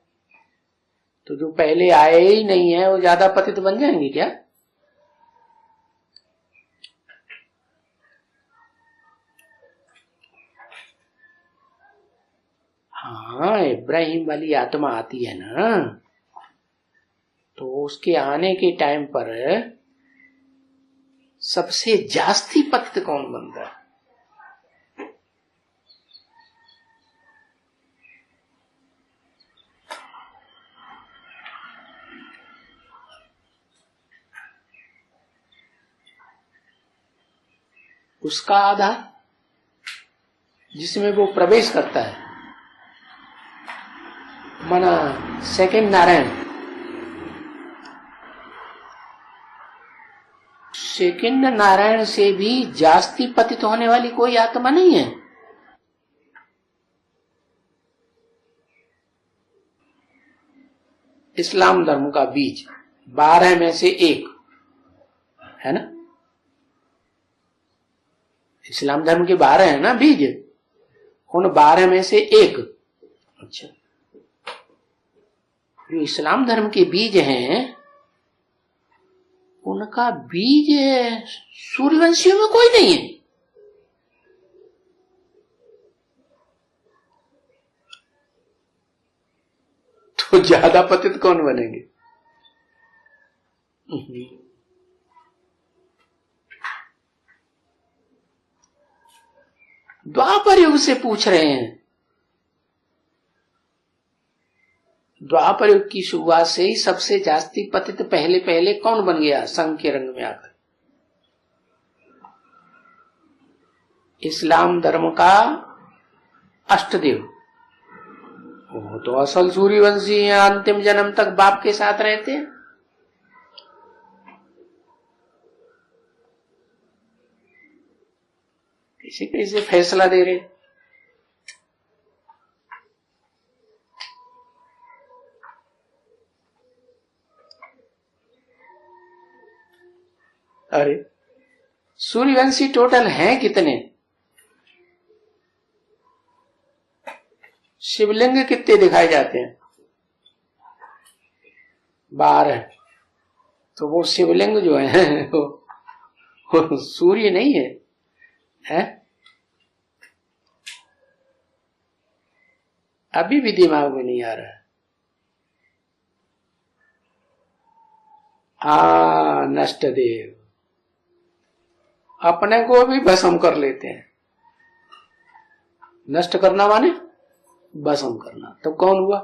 तो जो पहले आए ही नहीं है वो ज्यादा पतित बन जाएंगे क्या? हाँ, इब्राहिम वाली आत्मा आती है ना, तो उसके आने के टाइम पर सबसे जास्ती पतित कौन बनता है? उसका आधार जिसमें वो प्रवेश करता है, माना सेकंड नारायण। सेकंड नारायण से भी जास्ती पतित होने वाली कोई आत्मा नहीं है। इस्लाम धर्म का बीज 12 में से 1 है ना। इस्लाम धर्म के 12 है ना बीज, उन 12 में से 1। अच्छा, जो इस्लाम धर्म के बीज हैं, उनका बीज सूर्यवंशियों में कोई नहीं है। तो ज्यादा पतित कौन बनेंगे? द्वापर युग से पूछ रहे हैं। द्वापर युग की शुरुआत से ही सबसे जास्ती पतित पहले पहले कौन बन गया संघ के रंग में आकर? इस्लाम धर्म का अष्टदेव, वो तो असल सूर्यवंशी हैं, अंतिम जन्म तक बाप के साथ रहते हैं। किसी कैसे फैसला दे रहे? अरे सूर्यवंशी टोटल हैं कितने? शिवलिंग कितने दिखाए जाते हैं? 12। तो वो शिवलिंग जो है वो सूर्य नहीं है, है? अभी भी दिमाग में नहीं आ रहा है। नष्ट देव अपने को भी भस्म कर लेते हैं। नष्ट करना माने भस्म करना। तो कौन हुआ?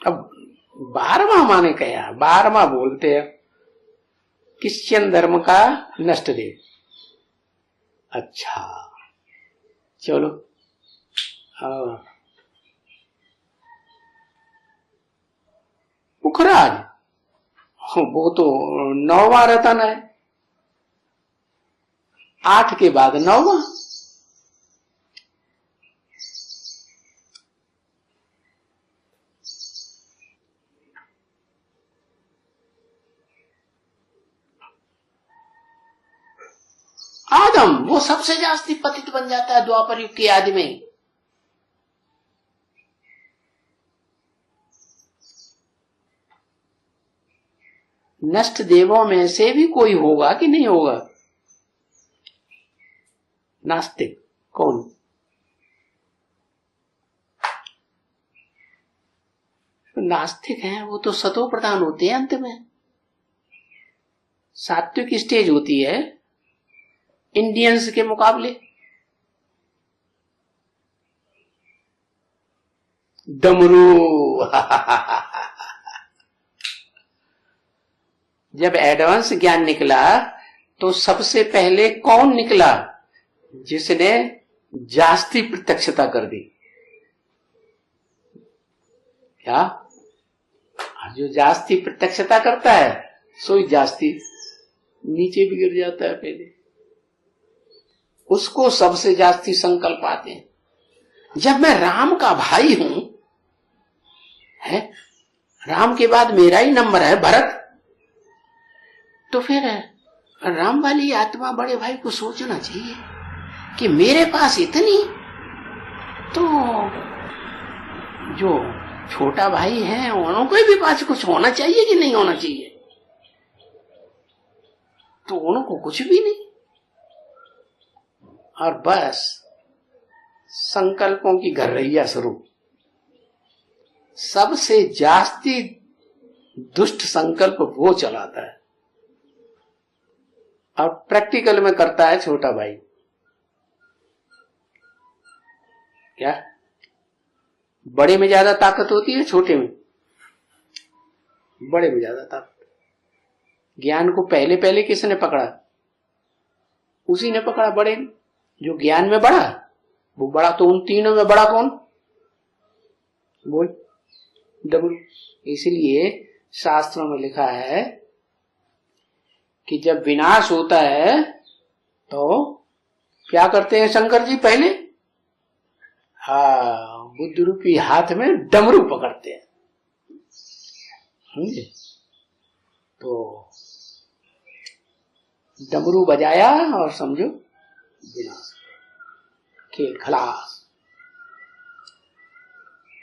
अब 12वां माने क्या? 12वां बोलते हैं क्रिश्चियन धर्म का नष्ट देव। अच्छा चलो, पुखराज वो तो 9वां रतन है, 8 के बाद 9वां। आदम वो सबसे जास्ती पतित बन जाता है द्वापर युग के आदि में। नष्ट देवों में से भी कोई होगा कि नहीं होगा? नास्तिक कौन? नास्तिक हैं वो तो सतो प्रधान होते हैं अंत में। सात्विक स्टेज होती है इंडियंस के मुकाबले। डमरू जब एडवांस ज्ञान निकला तो सबसे पहले कौन निकला जिसने जास्ती प्रत्यक्षता कर दी? क्या? जो जास्ती प्रत्यक्षता करता है सोई जास्ती नीचे भी गिर जाता है पहले। उसको सबसे जास्ती संकल्प आते हैं। जब मैं राम का भाई हूं, है राम के बाद मेरा ही नंबर है भरत, तो फिर राम वाली आत्मा बड़े भाई को सोचना चाहिए कि मेरे पास इतनी, तो जो छोटा भाई है उनको भी पास कुछ होना चाहिए कि नहीं होना चाहिए? तो उनको कुछ भी नहीं, और बस संकल्पों की घरैया शुरू। सबसे जास्ती दुष्ट संकल्प वो चलाता है और प्रैक्टिकल में करता है छोटा भाई। क्या बड़े में ज्यादा ताकत होती है छोटे में? बड़े में ज्यादा ताकत। ज्ञान को पहले पहले किसने पकड़ा? उसी ने पकड़ा, बड़े ने। जो ज्ञान में बड़ा, वो बड़ा तो उन तीनों में बड़ा कौन? बोल, डबल। इसलिए शास्त्रों में लिखा है कि जब विनाश होता है तो क्या करते हैं शंकर जी? पहले बुद्ध रूपी हाथ में डमरू पकड़ते हैं। तो डमरू बजाया और समझो विनाश, खेल खलास।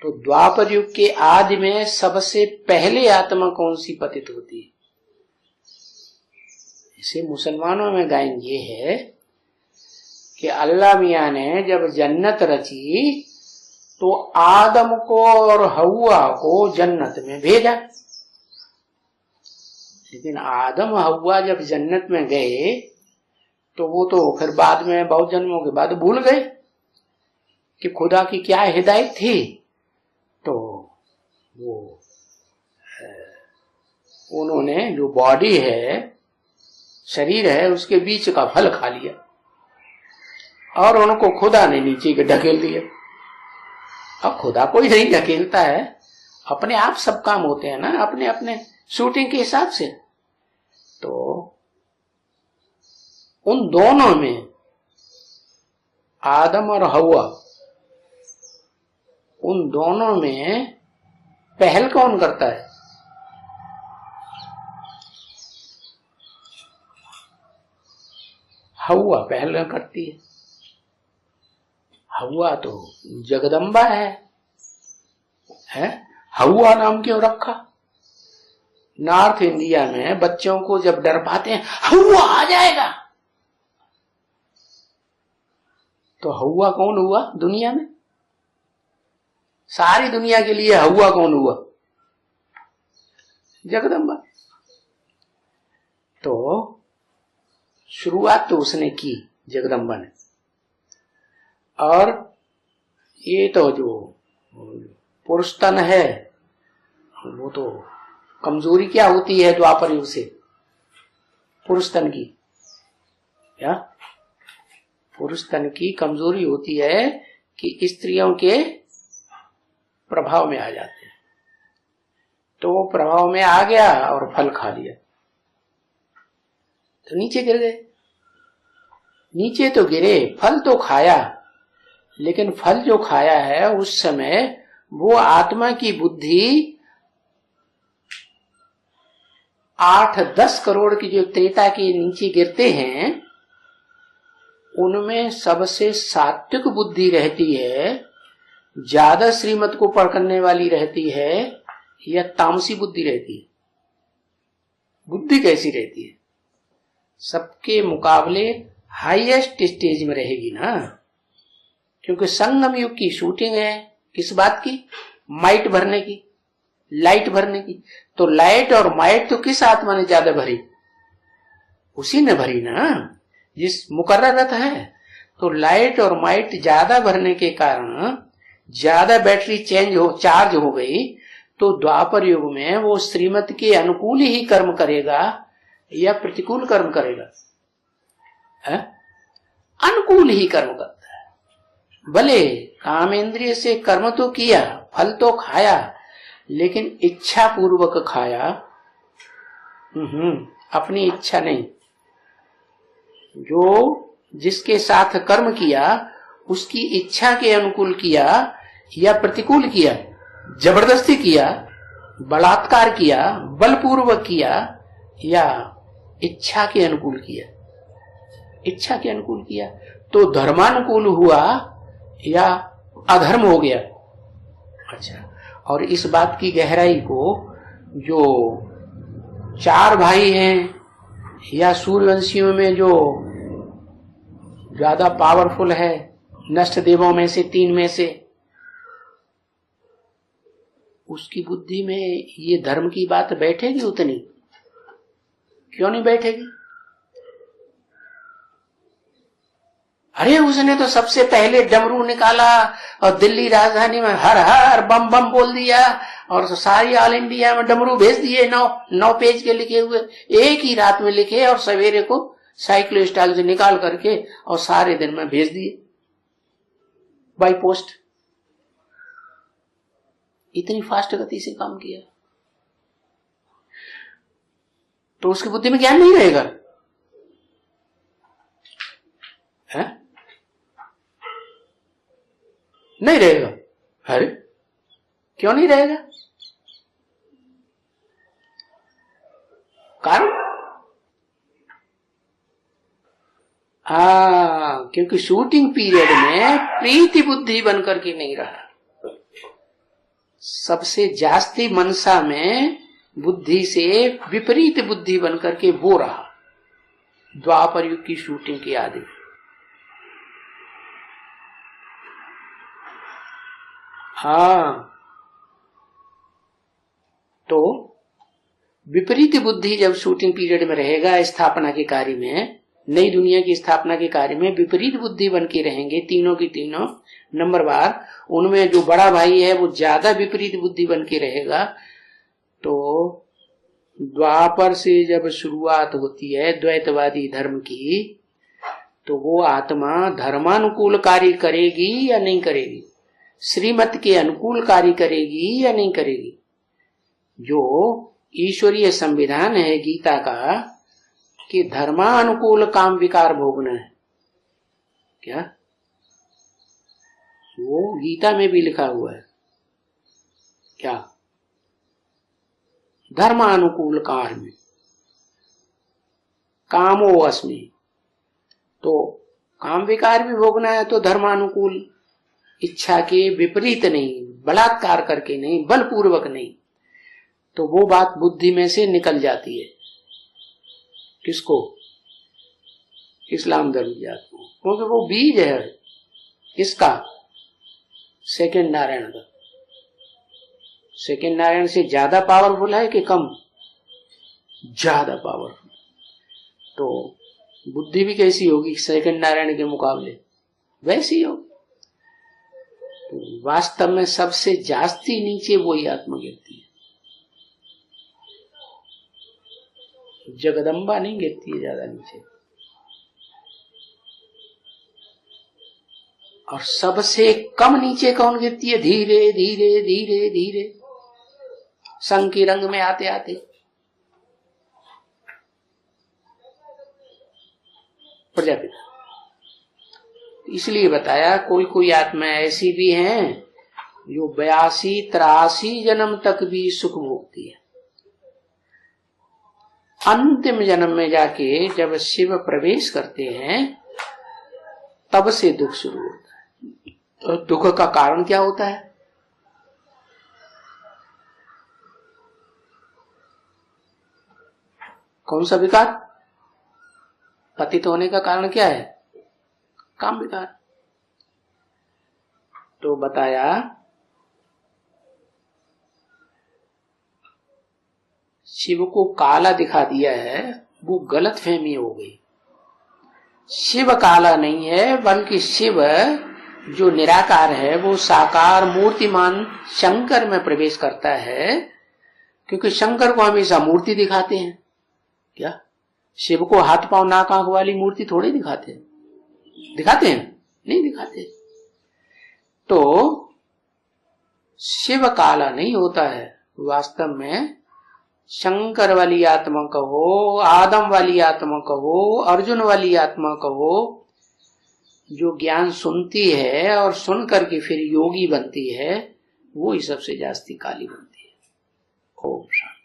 तो द्वापर युग के आदि में सबसे पहले आत्मा कौन सी पतित होती है? इसे मुसलमानों में गायन ये है कि अल्लाह मियां ने जब जन्नत रची तो आदम को और हव्वा को जन्नत में भेजा, लेकिन आदम हव्वा जब जन्नत में गए तो वो तो फिर बाद में बहुत जन्मों के बाद भूल गए कि खुदा की क्या हिदायत थी। तो वो उन्होंने जो बॉडी है, शरीर है, उसके बीच का फल खा लिया और उनको खुदा ने नीचे के ढकेल दिया। अब खुदा कोई नहीं ढकेलता है, अपने आप सब काम होते हैं ना, अपने अपने शूटिंग के हिसाब से। तो उन दोनों में, आदम और हव्वा, उन दोनों में पहल कौन करता है? हव्वा पहल करती है। हव्वा तो जगदम्बा है? हव्वा नाम क्यों रखा? नॉर्थ इंडिया में बच्चों को जब डर पाते हैं, हव्वा आ जाएगा, तो हव्वा कौन हुआ दुनिया में? सारी दुनिया के लिए हव्वा कौन हुआ? जगदम्बा। तो शुरुआत तो उसने की, जगदम्बा ने। और ये तो जो पुरुष तन है, वो तो कमजोरी क्या होती है द्वापर युग से पुरुष तन की? क्या पुरुष तन की कमजोरी होती है कि स्त्रियों के प्रभाव में आ जाते हैं। तो वो प्रभाव में आ गया और फल खा लिया, तो नीचे गिर गए। नीचे तो गिरे, फल तो खाया, लेकिन फल जो खाया है उस समय वो आत्मा की बुद्धि 8-10 करोड़ की जो त्रेता के नीचे गिरते हैं, उनमें सबसे सात्विक बुद्धि रहती है, ज्यादा श्रीमत को पकड़ने वाली रहती है, या तामसी बुद्धि रहती है? बुद्धि कैसी रहती है? सबके मुकाबले हाईएस्ट स्टेज में रहेगी ना, क्योंकि संगम युग की शूटिंग है। किस बात की? माइट भरने की, लाइट भरने की। तो लाइट और माइट तो किस आत्मा ने ज्यादा भरी? उसी ने भरी ना जिस मुकर्ररत है। तो लाइट और माइट ज्यादा भरने के कारण ज्यादा बैटरी चार्ज हो गई। तो द्वापर युग में वो श्रीमत के अनुकूल ही कर्म करेगा या प्रतिकूल कर्म करेगा? है? अनुकूल ही कर्म करता है। भले कामेंद्रिय से कर्म तो किया, फल तो खाया, लेकिन इच्छा पूर्वक खाया, अपनी इच्छा नहीं। जो जिसके साथ कर्म किया उसकी इच्छा के अनुकूल किया या प्रतिकूल किया, जबरदस्ती किया, बलात्कार किया, बलपूर्वक किया, या इच्छा के अनुकूल किया? इच्छा के अनुकूल किया तो धर्मानुकूल हुआ या अधर्म हो गया? अच्छा, और इस बात की गहराई को जो 4 भाई हैं या सूर्यवंशियों में जो ज्यादा पावरफुल है, नष्ट देवों में से 3 में से, उसकी बुद्धि में ये धर्म की बात बैठेगी उतनी? क्यों नहीं बैठेगी? अरे उसने तो सबसे पहले डमरू निकाला और दिल्ली राजधानी में हर हर बम बम बोल दिया और सारी ऑल इंडिया में डमरू भेज दिए, 9 पेज के लिखे हुए, एक ही रात में लिखे और सवेरे को साइक्लो स्टाइल से निकाल करके और सारे दिन में भेज दिए बाई पोस्ट। इतनी फास्ट गति से काम किया तो उसकी बुद्धि में ज्ञान नहीं रहेगा? है? नहीं रहेगा। अरे क्यों नहीं रहेगा? कारण क्योंकि शूटिंग पीरियड में प्रीति बुद्धि बनकर के नहीं रहा। सबसे जास्ती मनसा में बुद्धि से विपरीत बुद्धि बनकर के वो रहा द्वापर युग की शूटिंग के आदि। हाँ, तो विपरीत बुद्धि जब शूटिंग पीरियड में रहेगा, स्थापना के कार्य में, नई दुनिया की स्थापना के कार्य में विपरीत बुद्धि बन के रहेंगे तीनों की तीनों। नंबर बार उनमें जो बड़ा भाई है वो ज्यादा विपरीत बुद्धि बन के रहेगा। तो द्वापर से जब शुरुआत होती है द्वैतवादी धर्म की, तो वो आत्मा धर्मानुकूल कार्य करेगी या नहीं करेगी, श्रीमत के अनुकूल कार्य करेगी या नहीं करेगी। जो ईश्वरीय संविधान है गीता का कि धर्मानुकूल काम विकार भोगना है, क्या वो गीता में भी लिखा हुआ है क्या? धर्मानुकूल कार्य कामो अस्मि, तो काम विकार भी भोगना है तो धर्मानुकूल, इच्छा के विपरीत नहीं, बलात्कार करके नहीं, बलपूर्वक नहीं। तो वो बात बुद्धि में से निकल जाती है। किसको? इस्लाम धर्म जात को, क्योंकि वो बीज है इसका, सेकंड नारायण का। सेकंड नारायण से ज्यादा पावरफुल है कि कम? ज्यादा पावरफुल। तो बुद्धि भी कैसी होगी सेकंड नारायण के मुकाबले? वैसी हो। तो वास्तव में सबसे जास्ती नीचे वही आत्मा गिरती है, जगदम्बा नहीं गिरती है ज्यादा नीचे। और सबसे कम नीचे कौन गिरती है? धीरे धीरे धीरे धीरे संग के रंग में आते आते प्रजापिता। इसलिए बताया कोई कोई आत्मा ऐसी भी हैं जो 82-83 जन्म तक भी सुख भोगती है। अंतिम जन्म में जाके जब शिव प्रवेश करते हैं तब से दुख शुरू होता है। तो दुख का कारण क्या होता है? कौन सा विकार? पतित होने का कारण क्या है? काम विकार। तो बताया शिव को काला दिखा दिया है, वो गलत फहमी हो गई। शिव काला नहीं है, बल्कि शिव जो निराकार है वो साकार मूर्तिमान शंकर में प्रवेश करता है, क्योंकि शंकर को हमेशा मूर्ति दिखाते हैं। क्या शिव को हाथ पांव नाक आंख वाली मूर्ति थोड़ी दिखाते हैं? दिखाते हैं? नहीं दिखाते। तो शिव काला नहीं होता है, वास्तव में शंकर वाली आत्मा कहो, आदम वाली आत्मा कहो, अर्जुन वाली आत्मा कहो, जो ज्ञान सुनती है और सुन करके फिर योगी बनती है, वो ही सबसे जास्ती काली बनती है। ओम शांति।